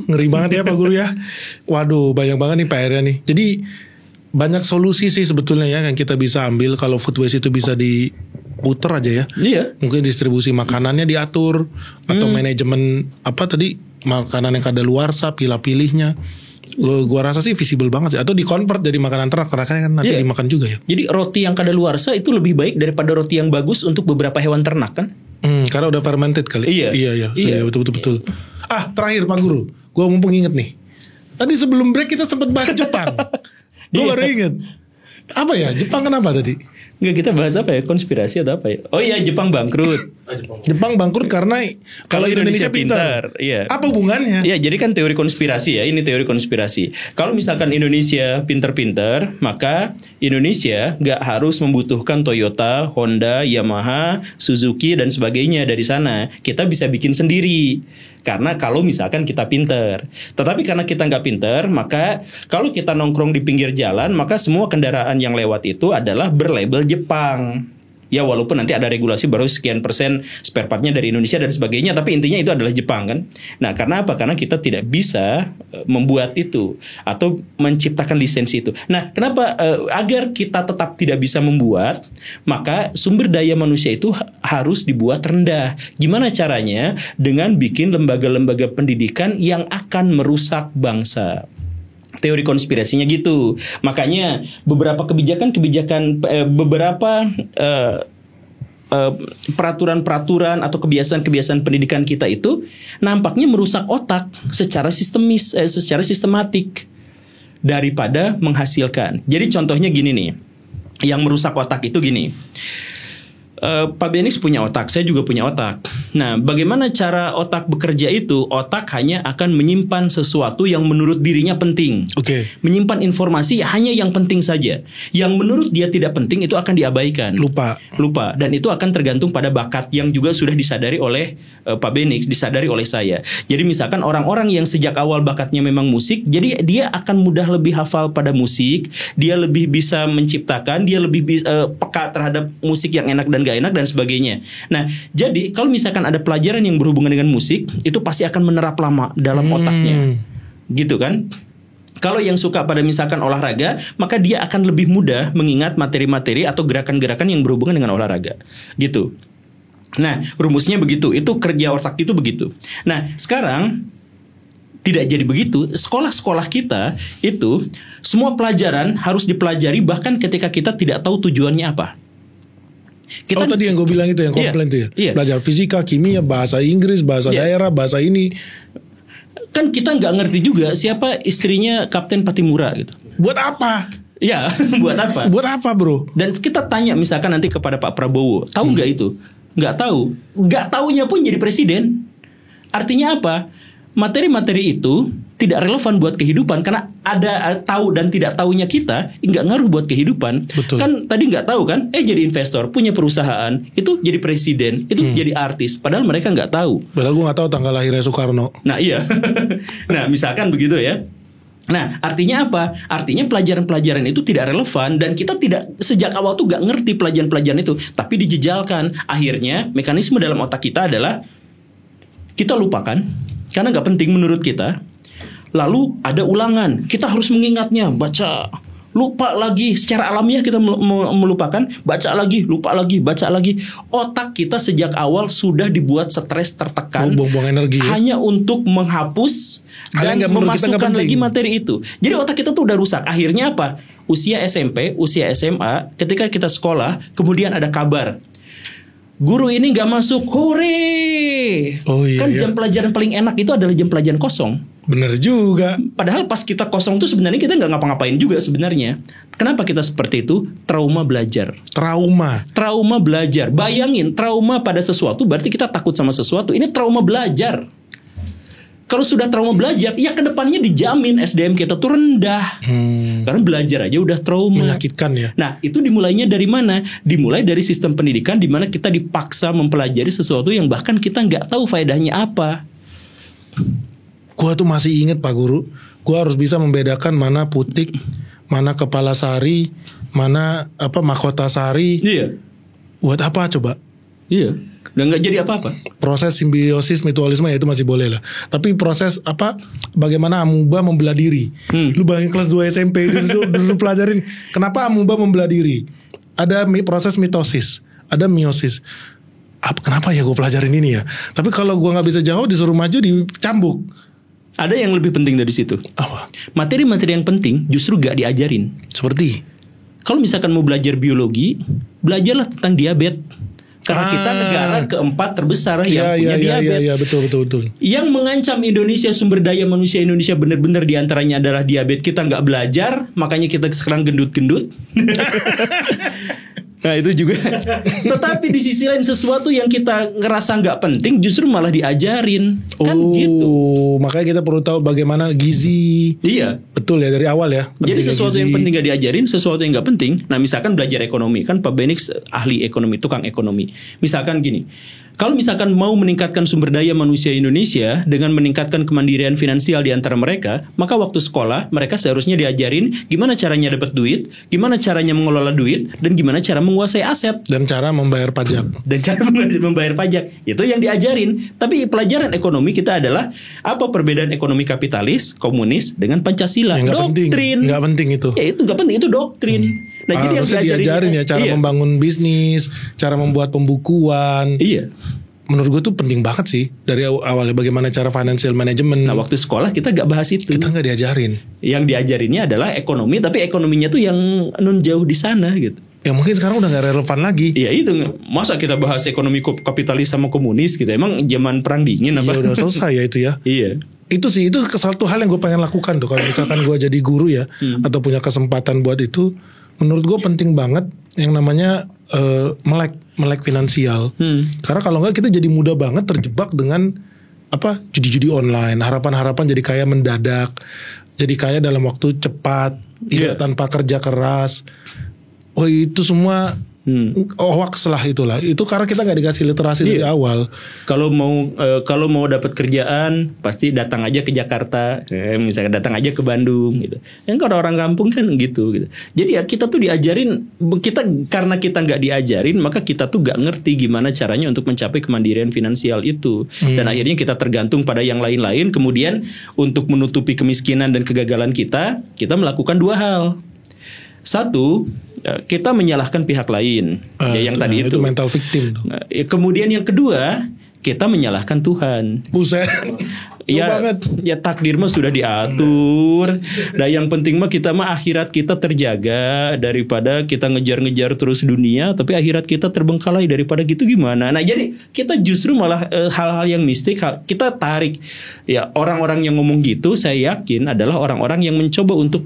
Ngeri banget ya Pak Guru ya. Waduh, banyak banget nih PR-nya nih. Jadi banyak solusi sih sebetulnya ya yang kita bisa ambil kalau food waste itu bisa diputer aja ya. Iya. Mungkin distribusi makanannya diatur atau manajemen makanan yang kadaluarsa, pilih-pilihnya. Gua rasa sih visible banget sih. Atau di-convert jadi makanan ternak-ternaknya kan nanti dimakan juga ya. Jadi roti yang kadaluarsa itu lebih baik daripada roti yang bagus untuk beberapa hewan ternak kan? Karena udah fermented kali. Iya. Betul. Terakhir Pak Guru, gue mumpung inget nih. Tadi sebelum break kita sempat bahas Jepang. Gue baru inget. Apa ya? Jepang kenapa tadi? Enggak, kita bahas apa ya? Konspirasi atau apa ya? Oh iya, Jepang bangkrut. Jepang bangkrut karena kalau Indonesia pintar. Iya. Apa hubungannya? Iya, jadi kan teori konspirasi ya. Ini teori konspirasi. Kalau misalkan Indonesia pintar-pintar, maka Indonesia nggak harus membutuhkan Toyota, Honda, Yamaha, Suzuki dan sebagainya dari sana. Kita bisa bikin sendiri. Karena kalau misalkan kita pinter. Tetapi karena kita nggak pinter, maka kalau kita nongkrong di pinggir jalan, maka semua kendaraan yang lewat itu adalah berlabel Jepang. Ya walaupun nanti ada regulasi baru sekian persen spare partnya dari Indonesia dan sebagainya, tapi intinya itu adalah Jepang kan. Nah karena apa? Karena kita tidak bisa membuat itu atau menciptakan lisensi itu. Nah kenapa? Agar kita tetap tidak bisa membuat, maka sumber daya manusia itu harus dibuat rendah. Gimana caranya? Dengan bikin lembaga-lembaga pendidikan yang akan merusak bangsa. Teori konspirasinya gitu. Makanya beberapa peraturan-peraturan atau kebiasaan-kebiasaan pendidikan kita itu nampaknya merusak otak secara sistematik daripada menghasilkan. Jadi contohnya gini nih. Yang merusak otak itu gini. Pak Benix punya otak, saya juga punya otak. Nah, bagaimana cara otak bekerja itu? Otak hanya akan menyimpan sesuatu yang menurut dirinya penting. Menyimpan informasi hanya yang penting saja. Yang menurut dia tidak penting itu akan diabaikan. Lupa. Dan itu akan tergantung pada bakat yang juga sudah disadari oleh Pak Benix, disadari oleh saya. Jadi misalkan orang-orang yang sejak awal bakatnya memang musik, jadi dia akan mudah lebih hafal pada musik, dia lebih bisa menciptakan, dia lebih peka terhadap musik yang enak dan gak enak dan sebagainya. Nah, jadi kalau misalkan ada pelajaran yang berhubungan dengan musik, itu pasti akan menerap lama dalam otaknya. Gitu kan? Kalau yang suka pada misalkan olahraga, maka dia akan lebih mudah mengingat materi-materi atau gerakan-gerakan yang berhubungan dengan olahraga. Gitu. Nah, rumusnya begitu. Itu kerja otak itu begitu. Nah, sekarang tidak jadi begitu. Sekolah-sekolah kita itu semua pelajaran harus dipelajari bahkan ketika kita tidak tahu tujuannya apa. Tadi yang gue bilang itu yang komplain tuh ya. Belajar fisika, kimia, bahasa Inggris, bahasa daerah, bahasa ini. Kan kita nggak ngerti juga siapa istrinya Kapten Patimura gitu. Buat apa? Ya, buat apa? Buat apa bro? Dan kita tanya misalkan nanti kepada Pak Prabowo, tahu nggak itu? Nggak tahu. Nggak taunya pun jadi presiden. Artinya apa? Materi-materi itu tidak relevan buat kehidupan karena ada tahu dan tidak tahunya kita nggak ngaruh buat kehidupan. Betul. Kan tadi nggak tahu kan? Jadi investor, punya perusahaan, itu jadi presiden, itu jadi artis. Padahal mereka nggak tahu. Padahal gue nggak tahu tanggal lahirnya Soekarno. Nah iya. Nah misalkan begitu ya. Nah artinya apa? Artinya pelajaran-pelajaran itu tidak relevan dan kita tidak sejak awal tuh nggak ngerti pelajaran-pelajaran itu, tapi dijejalkan. Akhirnya mekanisme dalam otak kita adalah kita lupakan karena nggak penting menurut kita. Lalu ada ulangan, kita harus mengingatnya, baca, lupa lagi. Secara alamiah kita melupakan, baca lagi, lupa lagi, baca lagi. Otak kita sejak awal sudah dibuat stres, tertekan, buang-buang energi hanya untuk menghapus dan memasukkan lagi materi itu. Jadi otak kita tuh udah rusak. Akhirnya apa? Usia SMP, usia SMA, ketika kita sekolah, kemudian ada kabar, guru ini gak masuk, hore. Kan jam pelajaran paling enak itu adalah jam pelajaran kosong. Bener juga. Padahal pas kita kosong tuh sebenarnya kita gak ngapa-ngapain juga sebenarnya. Kenapa kita seperti itu? Trauma belajar. Trauma belajar. Bayangin, trauma pada sesuatu berarti kita takut sama sesuatu. Ini trauma belajar. Kalau sudah trauma belajar, ya kedepannya dijamin SDM kita tuh rendah. Karena belajar aja udah trauma. Menyakitkan ya. Nah, itu dimulainya dari mana? Dimulai dari sistem pendidikan di mana kita dipaksa mempelajari sesuatu yang bahkan kita nggak tahu faedahnya apa. Gua tuh masih inget Pak Guru, gua harus bisa membedakan mana putik, mana kepala sari, mana mahkota sari. Iya. Buat apa coba? Iya. Dan nggak jadi apa-apa. Proses simbiosis mutualisme ya itu masih boleh lah. Tapi proses bagaimana amuba membelah diri. Lu bayangin kelas 2 SMP dulu pelajarin kenapa amuba membelah diri. Ada proses mitosis, ada meiosis. Kenapa ya gue pelajarin ini ya? Tapi kalau gue nggak bisa jawab disuruh maju dicambuk. Ada yang lebih penting dari situ. Apa? Materi-materi yang penting justru gak diajarin. Seperti? Kalau misalkan mau belajar biologi, belajarlah tentang diabetes. Karena kita negara keempat terbesar yang punya diabetes. Iya, betul. Yang mengancam Indonesia, sumber daya manusia Indonesia benar-benar diantaranya adalah diabetes. Kita nggak belajar, makanya kita sekarang gendut-gendut. Nah itu juga. Tetapi di sisi lain sesuatu yang kita ngerasa nggak penting justru malah diajarin. Kan gitu. Makanya kita perlu tahu bagaimana gizi. Iya. Betul ya dari awal ya. Jadi sesuatu yang penting gak diajarin, sesuatu yang gak penting. Nah misalkan belajar ekonomi, kan Pak Benix ahli ekonomi, tukang ekonomi. Misalkan gini, kalau misalkan mau meningkatkan sumber daya manusia Indonesia dengan meningkatkan kemandirian finansial di antara mereka, maka waktu sekolah mereka seharusnya diajarin gimana caranya dapat duit, gimana caranya mengelola duit, dan gimana cara menguasai aset. Dan cara membayar pajak. Membayar pajak. Itu yang diajarin. Tapi pelajaran ekonomi kita adalah apa perbedaan ekonomi kapitalis, komunis dengan Pancasila. Doktrin. Nggak penting itu. Ya itu nggak penting, itu doktrin. Nah, jadi yang diajarin ya cara membangun bisnis, cara membuat pembukuan. Iya. Menurut gue tuh penting banget sih dari awalnya bagaimana cara financial management. Nah waktu sekolah kita gak bahas itu. Kita gak diajarin. Yang diajarinnya adalah ekonomi, tapi ekonominya tuh yang nun jauh di sana gitu. Ya mungkin sekarang udah gak relevan lagi. Iya itu, masa kita bahas ekonomi kapitalis sama komunis gitu. Emang zaman perang dingin apa? Iya udah selesai ya itu ya. Iya. Itu sih, itu satu hal yang gue pengen lakukan tuh. Kalau misalkan gue jadi guru ya, atau punya kesempatan buat itu, menurut gue penting banget yang namanya melek finansial. Karena kalau enggak kita jadi mudah banget terjebak dengan judi-judi online, harapan-harapan jadi kaya mendadak, jadi kaya dalam waktu cepat, tidak tanpa kerja keras. Oh itu semua hoax lah itulah. Itu karena kita nggak dikasih literasi dari awal. Kalau mau dapat kerjaan pasti datang aja ke Jakarta, misalnya datang aja ke Bandung gitu. Yang kalau orang kampung kan gitu. Jadi ya kita tuh diajarin, karena kita nggak diajarin maka kita tuh nggak ngerti gimana caranya untuk mencapai kemandirian finansial itu. Dan akhirnya kita tergantung pada yang lain-lain. Kemudian untuk menutupi kemiskinan dan kegagalan kita melakukan dua hal. Satu, kita menyalahkan pihak lain, yang tadi itu mental victim tuh. Kemudian yang kedua, kita menyalahkan Tuhan. Buset. Ya takdir mah sudah diatur. Nah yang penting mah kita akhirat kita terjaga daripada kita ngejar-ngejar terus dunia, tapi akhirat kita terbengkalai daripada gitu gimana. Nah jadi kita justru malah hal-hal yang mistik kita tarik. Ya orang-orang yang ngomong gitu saya yakin adalah orang-orang yang mencoba untuk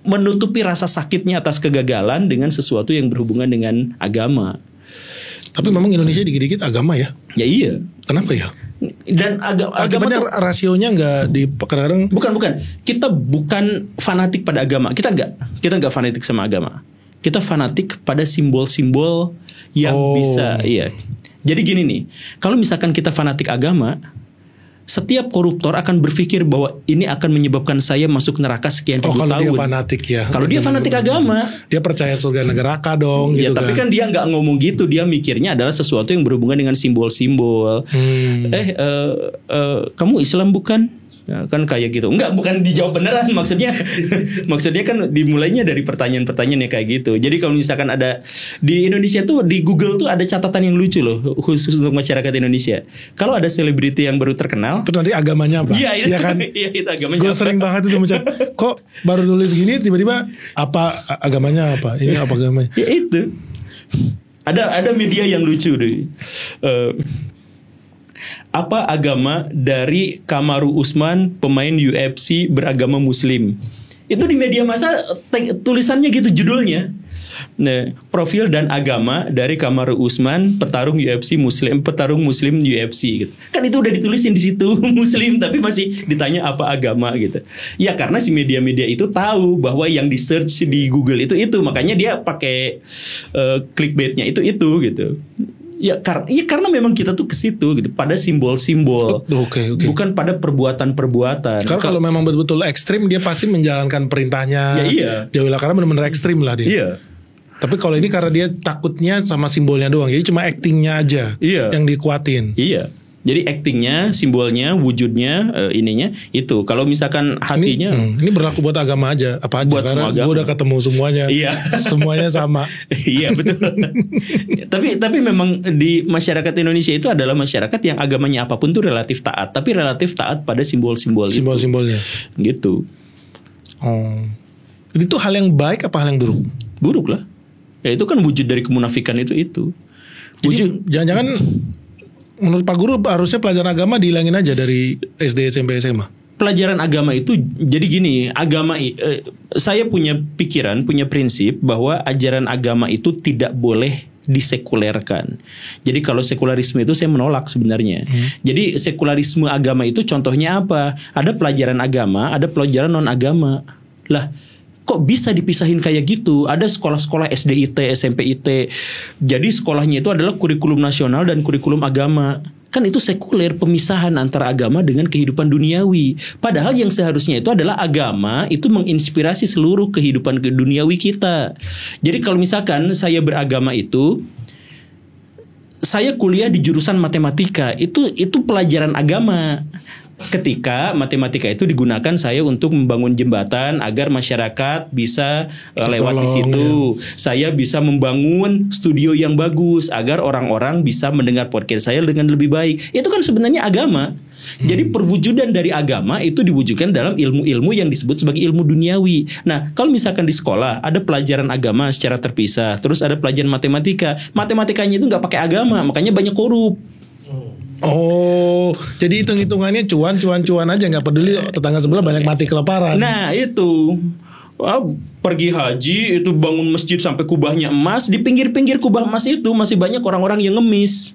menutupi rasa sakitnya atas kegagalan dengan sesuatu yang berhubungan dengan agama. Tapi memang Indonesia dikit-dikit agama ya? Ya iya. Kenapa ya? Dan agama tuh, rasionya nggak di kadang-kadang. Bukan. Kita bukan fanatik pada agama. Kita nggak fanatik sama agama. Kita fanatik pada simbol-simbol yang bisa. Iya. Jadi gini nih, kalau misalkan kita fanatik agama, setiap koruptor akan berpikir bahwa ini akan menyebabkan saya masuk neraka sekian ribu tahun. Kalau dia fanatik ya. Kalau dia fanatik agama, dia percaya surga neraka dong. Ya, gitu tapi kan dia nggak ngomong gitu. Dia mikirnya adalah sesuatu yang berhubungan dengan simbol-simbol. Kamu Islam bukan? Ya, kan kayak gitu. Bukan dijawab beneran maksudnya. Maksudnya kan dimulainya dari pertanyaan-pertanyaan yang kayak gitu. Jadi kalau misalkan ada di Indonesia tuh di Google tuh ada catatan yang lucu loh khusus untuk masyarakat Indonesia. Kalau ada selebriti yang baru terkenal, terus nanti agamanya apa? Iya kan? Iya itu agamanya. Gue sering banget itu mencari. Kok baru tulis gini tiba-tiba apa agamanya apa? Ini apa agamanya? Ya itu. Ada media yang lucu deh. Apa agama dari Kamaru Usman, pemain UFC beragama Muslim? Itu di media massa tulisannya gitu judulnya. Nah, profil dan agama dari Kamaru Usman, petarung Muslim UFC gitu. Kan itu udah ditulisin di situ Muslim, tapi masih ditanya apa agama gitu. Ya karena si media-media itu tahu bahwa yang di search di Google itu, makanya dia pakai clickbaitnya itu gitu. Ya karena memang kita tuh ke situ gitu, pada simbol-simbol. Oke. Bukan pada perbuatan-perbuatan. Karena kalau memang betul-betul ekstrim, dia pasti menjalankan perintahnya. Ya, iya. Jauhilah, karena benar-benar ekstrim lah dia. Iya. Tapi kalau ini karena dia takutnya sama simbolnya doang, jadi cuma actingnya aja yang dikuatin. Iya. Jadi actingnya, simbolnya, wujudnya, ininya itu. Kalau misalkan hatinya, ini berlaku buat agama aja, apa aja? Buat karena semua gue udah ketemu semuanya. Iya. Semuanya sama. Iya betul. Tapi memang di masyarakat Indonesia itu adalah masyarakat yang agamanya apapun tuh relatif taat, tapi relatif taat pada simbol-simbol itu. Simbol-simbolnya. Gitu. Oh. Jadi itu hal yang baik apa hal yang buruk? Buruk lah. Ya itu kan wujud dari kemunafikan itu. Jadi jangan-jangan menurut Pak Guru harusnya pelajaran agama dihilangin aja dari SD, SMP, SMA. Pelajaran agama itu jadi gini, saya punya pikiran, punya prinsip bahwa ajaran agama itu tidak boleh disekulerkan. Jadi kalau sekularisme itu saya menolak sebenarnya. Jadi sekularisme agama itu contohnya apa? Ada pelajaran agama, ada pelajaran non agama. Lah, kok bisa dipisahin kayak gitu? Ada sekolah-sekolah SDIT, SMPIT. Jadi sekolahnya itu adalah kurikulum nasional dan kurikulum agama. Kan itu sekuler, pemisahan antara agama dengan kehidupan duniawi. Padahal yang seharusnya itu adalah agama itu menginspirasi seluruh kehidupan duniawi kita. Jadi kalau misalkan saya beragama itu, saya kuliah di jurusan matematika, itu pelajaran agama. Ketika matematika itu digunakan saya untuk membangun jembatan agar masyarakat bisa lewat di situ. Saya bisa membangun studio yang bagus agar orang-orang bisa mendengar podcast saya dengan lebih baik. Itu kan sebenarnya agama. Jadi perwujudan dari agama itu diwujudkan dalam ilmu-ilmu yang disebut sebagai ilmu duniawi. Nah, kalau misalkan di sekolah ada pelajaran agama secara terpisah, terus ada pelajaran matematika, matematikanya itu nggak pakai agama, makanya banyak korup. Oh, jadi hitung-hitungannya cuan aja, nggak peduli tetangga sebelah banyak mati kelaparan. Nah itu pergi haji itu bangun masjid sampai kubahnya emas, di pinggir-pinggir kubah emas itu masih banyak orang-orang yang ngemis.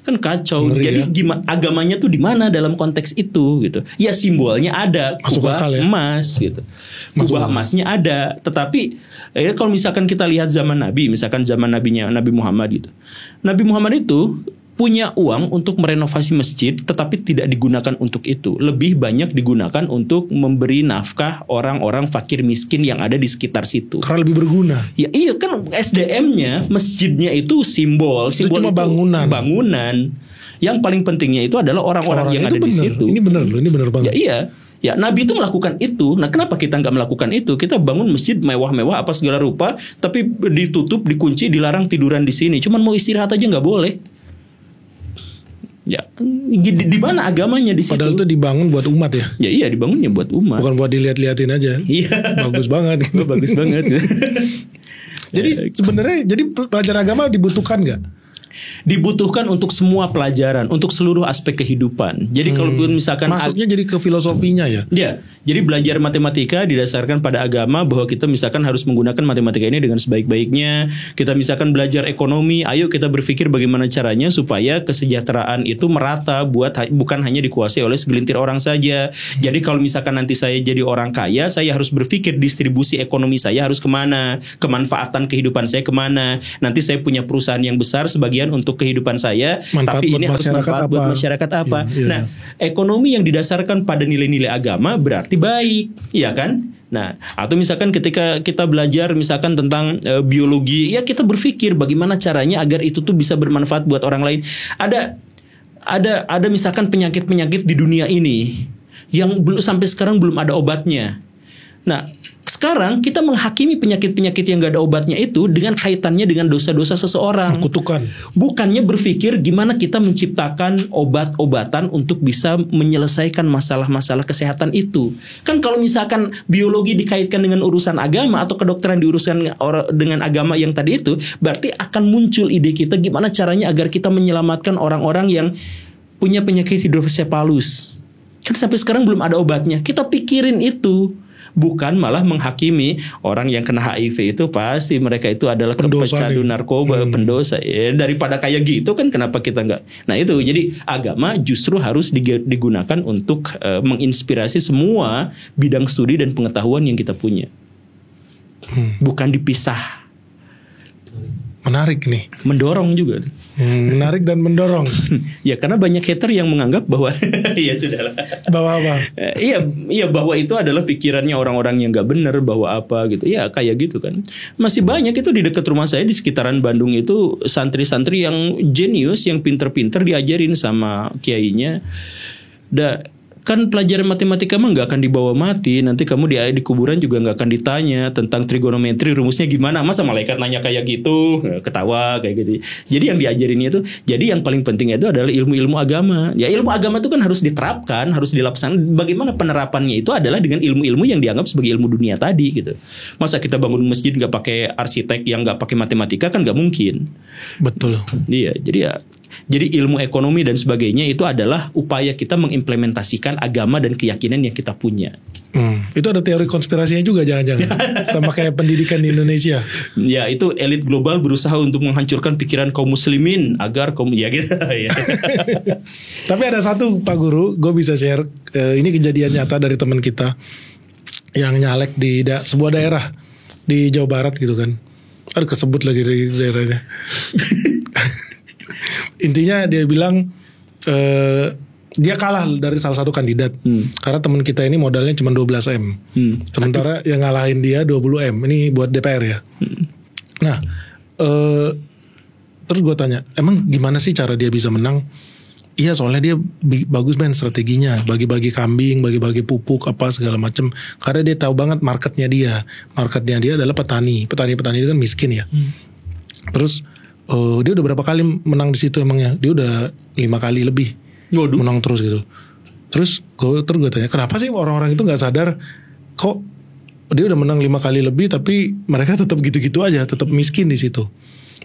Kan kacau. Ngeri, jadi ya? gimana agamanya tuh di mana dalam konteks itu gitu. Ya simbolnya ada kubah emas gitu. Kubah emasnya ada, tetapi kalau misalkan kita lihat zaman Nabi, misalkan zaman nabinya Nabi Muhammad gitu. Nabi Muhammad itu punya uang untuk merenovasi masjid, tetapi tidak digunakan untuk itu. Lebih banyak digunakan untuk memberi nafkah orang-orang fakir miskin yang ada di sekitar situ. Karena lebih berguna. Ya iya kan SDM-nya, masjidnya itu simbol itu cuma itu bangunan. Yang paling pentingnya itu adalah orang-orang yang ada di situ. Ini benar loh, ini benar banget. Ya iya. Ya Nabi itu melakukan itu. Nah kenapa kita nggak melakukan itu? Kita bangun masjid mewah-mewah apa segala rupa, tapi ditutup, dikunci, dilarang tiduran di sini. Cuman mau istirahat aja nggak boleh. Ya, di mana agamanya di situ? Padahal itu dibangun buat umat ya. Ya iya, dibangunnya buat umat. Bukan buat dilihat-lihatin aja. Iya. Bagus banget. Bagus banget. Jadi sebenarnya pelajaran agama dibutuhkan nggak? Dibutuhkan untuk semua pelajaran, untuk seluruh aspek kehidupan. Jadi kalau misalkan masuknya jadi ke filosofinya ya. Ya, jadi belajar matematika didasarkan pada agama bahwa kita misalkan harus menggunakan matematika ini dengan sebaik-baiknya. Kita misalkan belajar ekonomi, ayo kita berpikir bagaimana caranya supaya kesejahteraan itu merata bukan hanya dikuasai oleh segelintir orang saja. Jadi kalau misalkan nanti saya jadi orang kaya, saya harus berpikir distribusi ekonomi saya harus kemana, kemanfaatan kehidupan saya kemana. Nanti saya punya perusahaan yang besar sebagian untuk kehidupan saya, tapi ini harus manfaat buat masyarakat apa? Iya. Nah, ekonomi yang didasarkan pada nilai-nilai agama berarti baik, ya kan? Nah, atau misalkan ketika kita belajar misalkan tentang biologi, ya kita berpikir bagaimana caranya agar itu tuh bisa bermanfaat buat orang lain. Ada misalkan penyakit-penyakit di dunia ini yang sampai sekarang belum ada obatnya. Nah, sekarang kita menghakimi penyakit-penyakit yang gak ada obatnya itu dengan kaitannya dengan dosa-dosa seseorang. Kutukan. Bukannya berpikir gimana kita menciptakan obat-obatan untuk bisa menyelesaikan masalah-masalah kesehatan itu. Kan kalau misalkan biologi dikaitkan dengan urusan agama atau kedokteran diuruskan dengan agama yang tadi itu, berarti akan muncul ide kita gimana caranya agar kita menyelamatkan orang-orang yang punya penyakit hidrosepalus. Kan sampai sekarang belum ada obatnya. Kita pikirin itu. bukan malah menghakimi orang yang kena HIV itu pasti mereka itu adalah pecandu narkoba, pendosa. Ya, daripada kayak gitu kan kenapa kita nggak? Nah itu jadi agama justru harus digunakan untuk menginspirasi semua bidang studi dan pengetahuan yang kita punya, bukan dipisah. Menarik nih. Mendorong juga. Menarik dan mendorong. Ya karena banyak hater yang menganggap bahwa ya sudahlah. Bahwa apa? Iya bahwa itu adalah pikirannya orang-orang yang nggak benar, bahwa apa gitu. Ya kayak gitu kan. Masih banyak itu di dekat rumah saya di sekitaran Bandung itu santri-santri yang jenius, yang pinter-pinter diajarin sama kiainya. Kan pelajaran matematika mah nggak akan dibawa mati. Nanti kamu di kuburan juga nggak akan ditanya tentang trigonometri rumusnya gimana. Masa malaikat nanya kayak gitu, ketawa kayak gitu. Jadi yang diajarinnya itu, jadi yang paling penting itu adalah ilmu-ilmu agama. Ya ilmu agama itu kan harus diterapkan, harus dilaksanakan. Bagaimana penerapannya itu adalah dengan ilmu-ilmu yang dianggap sebagai ilmu dunia tadi gitu. Masa kita bangun masjid nggak pakai arsitek yang nggak pakai matematika kan nggak mungkin. Betul. Iya, jadi ilmu ekonomi dan sebagainya itu adalah upaya kita mengimplementasikan agama dan keyakinan yang kita punya. Itu ada teori konspirasinya juga jangan-jangan sama kayak pendidikan di Indonesia. Ya itu elit global berusaha untuk menghancurkan pikiran kaum muslimin agar kaum ya gitu. Ya. Tapi ada satu Pak Guru, gue bisa share. Ini kejadian nyata dari teman kita yang nyalek di sebuah daerah di Jawa Barat gitu kan. Aduh kesebut lagi dari daerahnya. Intinya dia bilang dia kalah dari salah satu kandidat karena teman kita ini modalnya cuma 12M. Sementara yang ngalahin dia 20M. Ini buat DPR ya. Nah terus gue tanya, emang gimana sih cara dia bisa menang? Iya soalnya dia bagus men strateginya, bagi-bagi kambing, bagi-bagi pupuk apa segala macem. Karena dia tahu banget marketnya dia adalah petani itu kan miskin ya. Terus dia udah berapa kali menang di situ emangnya? Dia udah 5 kali lebih. Waduh. Menang terus gitu. Terus gue tanya, kenapa sih orang-orang itu nggak sadar kok dia udah menang 5 kali lebih tapi mereka tetap gitu-gitu aja, tetap miskin di situ.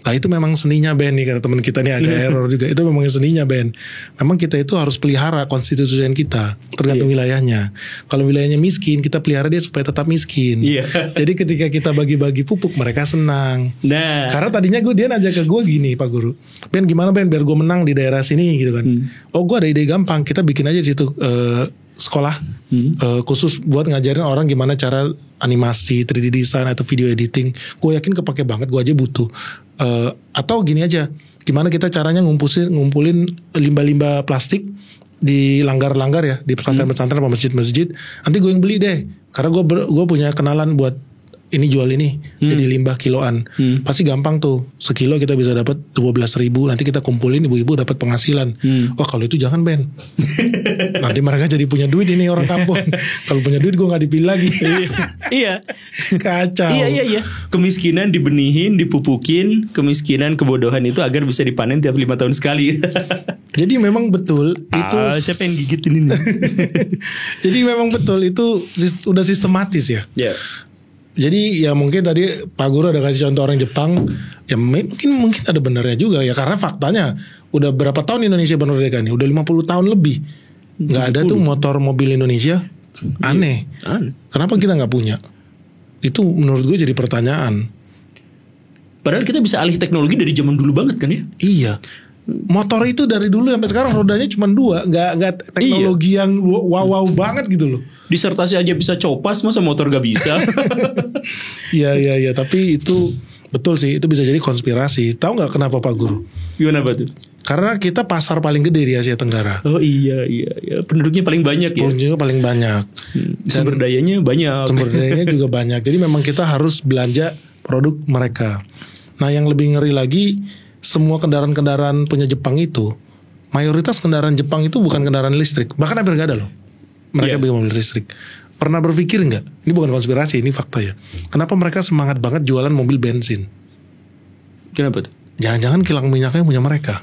Nah itu memang seninya Ben nih, karena teman kita nih agak error juga. Itu memang seninya Ben. Memang kita itu harus pelihara konstitusi kita, tergantung wilayahnya. Kalau wilayahnya miskin, kita pelihara dia supaya tetap miskin. Jadi ketika kita bagi-bagi pupuk, mereka senang. Nah. Karena tadinya dia nanya ke gue gini, Pak Guru, Ben gimana Ben biar gue menang di daerah sini gitu kan. Oh gue ada ide gampang, kita bikin aja di situ sekolah khusus buat ngajarin orang gimana cara animasi, 3D design atau video editing. Gue yakin kepake banget, gue aja butuh. Atau gini aja, gimana kita caranya ngumpulin limbah-limbah plastik di langgar-langgar ya, di pesantren-pesantren apa masjid-masjid. Nanti gue yang beli deh, karena gue punya kenalan buat ini jual ini jadi limbah kiloan. Pasti gampang tuh, sekilo kita bisa dapat 12.000. Nanti kita kumpulin, ibu-ibu dapat penghasilan. Wah kalau itu jangan Ben. Nanti mereka jadi punya duit ini orang kampung. Kalau punya duit gue nggak dipilih lagi. Iya. Kacau. Iya. Kemiskinan dibenihin, dipupukin, kemiskinan kebodohan itu agar bisa dipanen tiap 5 tahun sekali. Jadi memang betul itu. Siapa yang gigitin ini? Jadi memang betul itu udah sistematis ya. Ya. Jadi ya mungkin tadi Pak Guru ada kasih contoh orang Jepang, ya mungkin ada benarnya juga ya, karena faktanya udah berapa tahun Indonesia merdeka nih? Udah 50 tahun lebih. Nggak ada tuh motor mobil Indonesia. Aneh. Kenapa kita nggak punya? Itu menurut gue jadi pertanyaan. Padahal kita bisa alih teknologi dari zaman dulu banget kan ya? Iya. Motor itu dari dulu sampai sekarang rodanya cuma 2, nggak teknologi yang wow banget gitu loh. Disertasi aja bisa copas, masa motor gak bisa? Iya, tapi itu betul sih, itu bisa jadi konspirasi. Tahu nggak kenapa Pak Guru? Gimana Pak tuh? Karena kita pasar paling gede di Asia Tenggara. Oh iya, penduduknya paling banyak ya. Penduduknya paling banyak. Sumber dayanya banyak. Sumber dayanya juga banyak. Jadi memang kita harus belanja produk mereka. Nah yang lebih ngeri lagi, semua kendaraan-kendaraan punya Jepang itu, mayoritas kendaraan Jepang itu bukan kendaraan listrik. Bahkan hampir gak ada loh. Mereka bikin mobil listrik. Pernah berpikir nggak? Ini bukan konspirasi, ini fakta ya. Kenapa mereka semangat banget jualan mobil bensin? Kenapa tuh? Jangan-jangan kilang minyaknya punya mereka.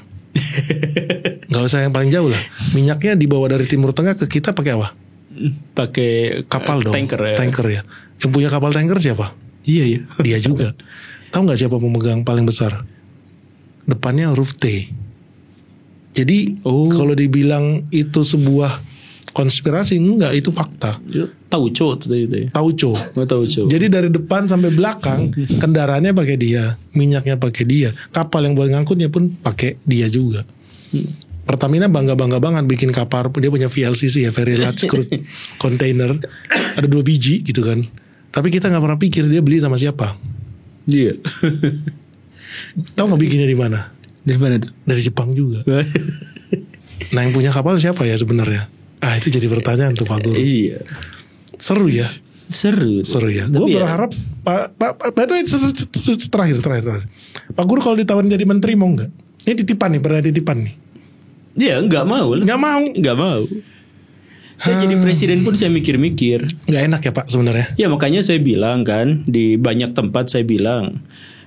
Gak usah yang paling jauh lah. Minyaknya dibawa dari Timur Tengah ke kita pakai apa? Pakai kapal dong. Tanker ya. Yang punya kapal tanker siapa? Iya. Dia juga. Tahu nggak siapa pemegang paling besar? Depannya huruf T. Jadi kalau dibilang itu sebuah konspirasi, enggak, itu fakta. Tauco itu ya. Tauco. Tauco. Jadi dari depan sampai belakang kendaraannya pakai dia, minyaknya pakai dia, kapal yang buat ngangkutnya pun pakai dia juga. Pertamina bangga banget bikin kapal, dia punya VLCC ya, Very Large Crude Container, ada 2 biji gitu kan. Tapi kita nggak pernah pikir dia beli sama siapa. Iya. Tahu nggak bikinnya di mana? Dari mana tuh? Dari Jepang juga. Nah yang punya kapal siapa ya sebenarnya? Ah itu jadi pertanyaan tuh Pak Guru. Iya. Seru ya. Seru Ya. Gue berharap terakhir. Pak Guru kalau ditawarin jadi menteri mau nggak? Ini titipan nih. Iya nggak mau. Saya jadi presiden pun saya mikir-mikir. Nggak enak ya Pak sebenarnya. Ya makanya saya bilang kan di banyak tempat saya bilang.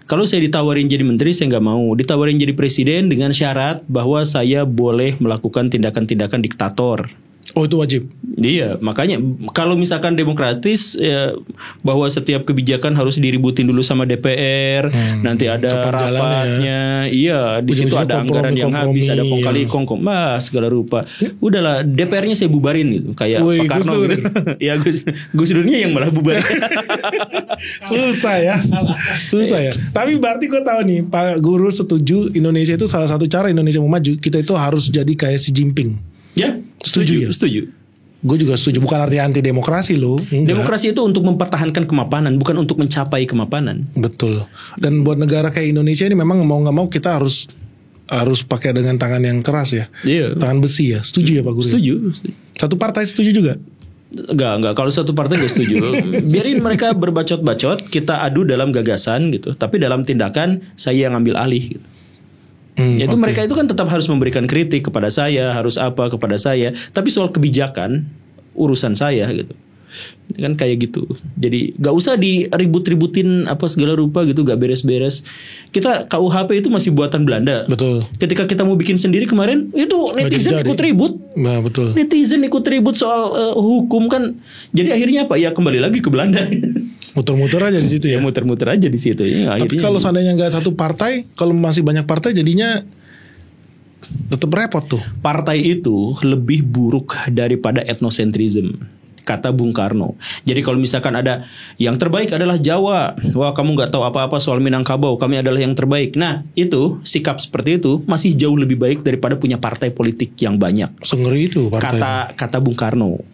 Kalau saya ditawarin jadi menteri saya nggak mau. Ditawarin jadi presiden dengan syarat bahwa saya boleh melakukan tindakan-tindakan diktator. Oh itu wajib. Iya, makanya kalau misalkan demokratis ya, bahwa setiap kebijakan harus diributin dulu sama DPR, nanti ada rapatnya, iya di situ ada anggaran yang habis, ada kong kali kongkong, segala rupa. Udahlah DPR-nya saya bubarin gitu, kayak Pak Karno gitu. Ya Gus Durnya yang malah bubarin. Susah ya. Tapi berarti gue tahu nih, Pak Guru setuju Indonesia itu salah satu cara Indonesia mau maju, kita itu harus jadi kayak Xi Jinping. Ya, setuju. Gue juga setuju. Bukan arti anti demokrasi loh. Enggak. Demokrasi itu untuk mempertahankan kemapanan, bukan untuk mencapai kemapanan. Betul. Dan buat negara kayak Indonesia ini memang mau nggak mau kita harus pakai dengan tangan yang keras ya. Iya. Tangan besi ya. Setuju ya Pak Guru? Setuju. Satu partai setuju juga? Enggak. Kalau satu partai gak setuju. Biarin mereka berbacot-bacot, kita adu dalam gagasan gitu. Tapi dalam tindakan saya yang ambil alih gitu. Itu mereka itu kan tetap harus memberikan kritik kepada saya, harus apa kepada saya. Tapi soal kebijakan urusan saya gitu. Kan kayak gitu. Jadi gak usah diribut-ributin apa segala rupa gitu, gak beres-beres. Kita KUHP itu masih buatan Belanda. Betul. Ketika kita mau bikin sendiri kemarin itu netizen ikut ribut. Nah, betul. Netizen ikut ribut soal hukum kan. Jadi akhirnya apa? Ya kembali lagi ke Belanda. Muter-muter aja di situ ya. Muter-muter aja di situ. Ya, tapi kalau seandainya nggak satu partai, kalau masih banyak partai jadinya tetap repot tuh. Partai itu lebih buruk daripada etnosentrism, kata Bung Karno. Jadi kalau misalkan ada yang terbaik adalah Jawa, wah kamu nggak tahu apa-apa soal Minangkabau, kami adalah yang terbaik. Nah itu sikap seperti itu masih jauh lebih baik daripada punya partai politik yang banyak. Sengeri itu partai. Kata Bung Karno.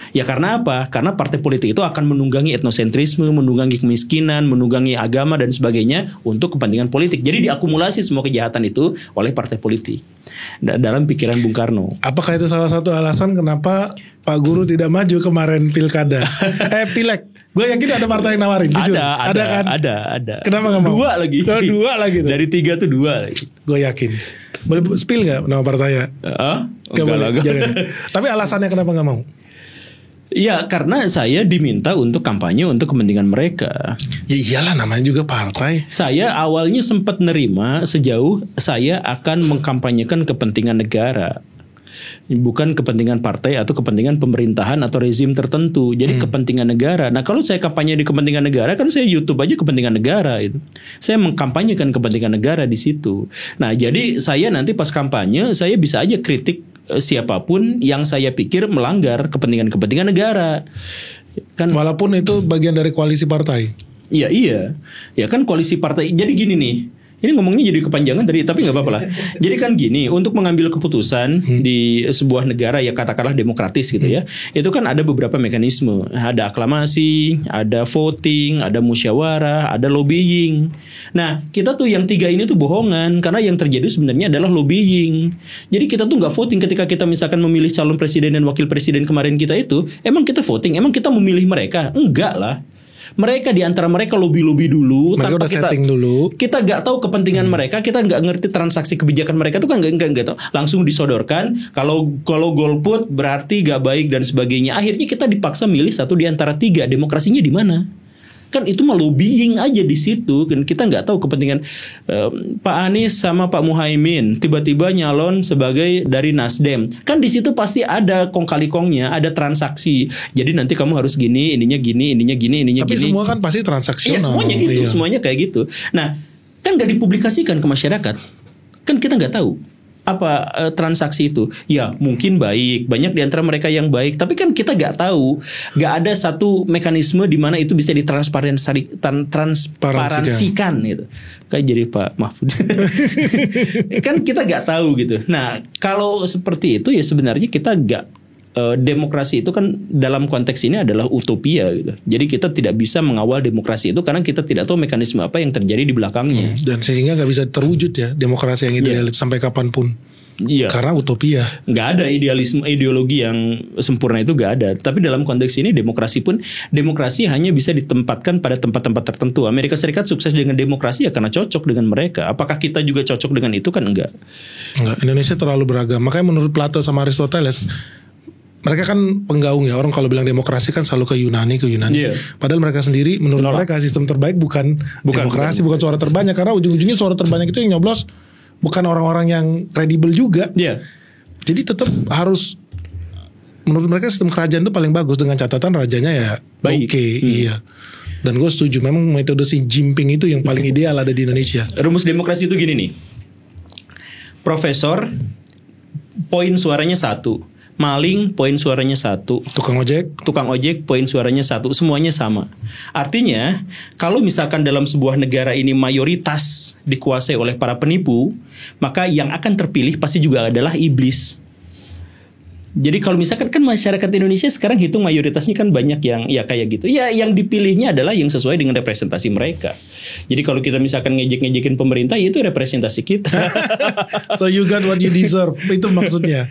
Ya karena apa? Karena partai politik itu akan menunggangi etnosentrisme, menunggangi kemiskinan, menunggangi agama dan sebagainya untuk kepentingan politik. Jadi diakumulasi semua kejahatan itu oleh partai politik dalam pikiran Bung Karno. Apakah itu salah satu alasan kenapa Pak Guru tidak maju kemarin pilkada? Pileg. Gue yakin ada partai yang nawarin. Jujur. Ada kan? Ada. Kenapa gak mau? Dua lagi tuh. Dari 3 tuh 2 lagi. Gue yakin. Boleh spill gak nama partainya? Gak boleh. Jangan. Tapi alasannya kenapa gak mau? Ya karena saya diminta untuk kampanye untuk kepentingan mereka. Ya iyalah namanya juga partai. Saya awalnya sempat nerima sejauh saya akan mengkampanyekan kepentingan negara. Bukan kepentingan partai atau kepentingan pemerintahan atau rezim tertentu. Jadi kepentingan negara. Nah kalau saya kampanye di kepentingan negara kan saya YouTube aja kepentingan negara itu. Saya mengkampanyekan kepentingan negara di situ. Nah jadi saya nanti pas kampanye saya bisa aja kritik siapapun yang saya pikir melanggar kepentingan negara. Kan walaupun itu bagian dari koalisi partai. Iya. Ya kan koalisi partai. Jadi gini nih. Ini ngomongnya jadi kepanjangan tadi, tapi nggak apa-apa lah. Jadi kan gini, untuk mengambil keputusan di sebuah negara ya katakanlah demokratis gitu ya, itu kan ada beberapa mekanisme. Ada aklamasi, ada voting, ada musyawarah, ada lobbying. Nah, kita tuh yang 3 ini tuh bohongan, karena yang terjadi sebenarnya adalah lobbying. Jadi kita tuh nggak voting ketika kita misalkan memilih calon presiden dan wakil presiden kemarin kita itu, emang kita voting, emang kita memilih mereka? Enggak lah. Mereka di antara mereka lobby dulu, mereka tanpa udah setting dulu. Kita nggak tahu kepentingan mereka, kita nggak ngerti transaksi kebijakan mereka tuh kan nggak tahu. Langsung disodorkan. Kalau golput berarti nggak baik dan sebagainya. Akhirnya kita dipaksa milih satu di antara 3. Demokrasinya di mana? Kan itu mah lobbying aja di situ. Kan kita nggak tahu kepentingan Pak Anies sama Pak Muhaimin tiba-tiba nyalon sebagai dari Nasdem. Kan di situ pasti ada kong kali kongnya, ada transaksi. Jadi nanti kamu harus gini, ininya gini, ininya gini, ininya tapi gini. Tapi semua kan pasti transaksional. Iya semuanya gitu, semuanya kayak gitu. Nah kan nggak dipublikasikan ke masyarakat. Kan kita nggak tahu transaksi itu? Ya mungkin baik, banyak di antara mereka yang baik, tapi kan kita nggak tahu, nggak ada satu mekanisme di mana itu bisa transparansikan gitu. Kayak jadi Pak Mahfud. Kan kita nggak tahu gitu. Nah kalau seperti itu ya sebenarnya kita nggak, demokrasi itu kan dalam konteks ini adalah utopia gitu. Jadi kita tidak bisa mengawal demokrasi itu karena kita tidak tahu mekanisme apa yang terjadi di belakangnya. Dan sehingga nggak bisa terwujud ya demokrasi yang idealis sampai kapanpun. Iya. Karena utopia. Nggak ada ideologi yang sempurna, itu nggak ada. Tapi dalam konteks ini demokrasi hanya bisa ditempatkan pada tempat-tempat tertentu. Amerika Serikat sukses dengan demokrasi ya karena cocok dengan mereka. Apakah kita juga cocok dengan itu? Kan enggak. Indonesia terlalu beragam. Makanya menurut Plato sama Aristoteles, mereka kan penggaung ya, orang kalau bilang demokrasi kan selalu ke Yunani. Padahal mereka sendiri menurut mereka sistem terbaik bukan demokrasi, bukan suara terbanyak, karena ujung-ujungnya suara terbanyak itu yang nyoblos bukan orang-orang yang kredibel juga. Jadi tetap harus, menurut mereka sistem kerajaan itu paling bagus dengan catatan rajanya ya oke. Iya. Dan gue setuju, memang metode Xi Jinping itu yang paling ideal ada di Indonesia. Rumus demokrasi itu gini nih. Profesor poin suaranya 1. Maling poin suaranya 1. Tukang ojek poin suaranya 1. Semuanya sama. Artinya kalau misalkan dalam sebuah negara ini mayoritas dikuasai oleh para penipu, maka yang akan terpilih pasti juga adalah iblis. Jadi kalau misalkan kan masyarakat Indonesia sekarang hitung mayoritasnya kan banyak yang ya kayak gitu. Ya yang dipilihnya adalah yang sesuai dengan representasi mereka. Jadi kalau kita misalkan ngejek-ngejekin pemerintah, ya itu representasi kita. So you got what you deserve. Itu maksudnya.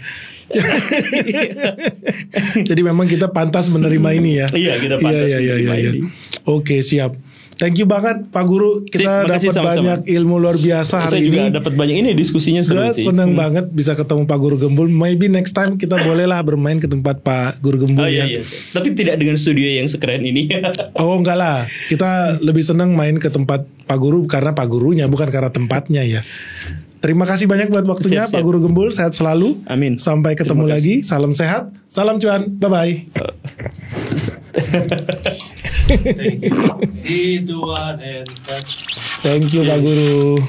Jadi memang kita pantas menerima ini ya. Iya, kita pantas menerima ini. Oke, siap. Thank you banget Pak Guru. Kita dapat banyak ilmu luar biasa hari ini. Saya juga dapat banyak ini, diskusinya seru sih. Senang banget bisa ketemu Pak Guru Gembul. Maybe next time kita bolehlah bermain ke tempat Pak Guru Gembul ya. Iya. Tapi tidak dengan studio yang sekeren ini. Oh enggak lah. Kita lebih senang main ke tempat Pak Guru karena Pak Gurunya, bukan karena tempatnya ya. Terima kasih banyak buat waktunya Pak Guru Gembul. Sehat selalu. Amin. Sampai ketemu lagi. Salam sehat. Salam cuan. Bye-bye. Thank you Pak Guru.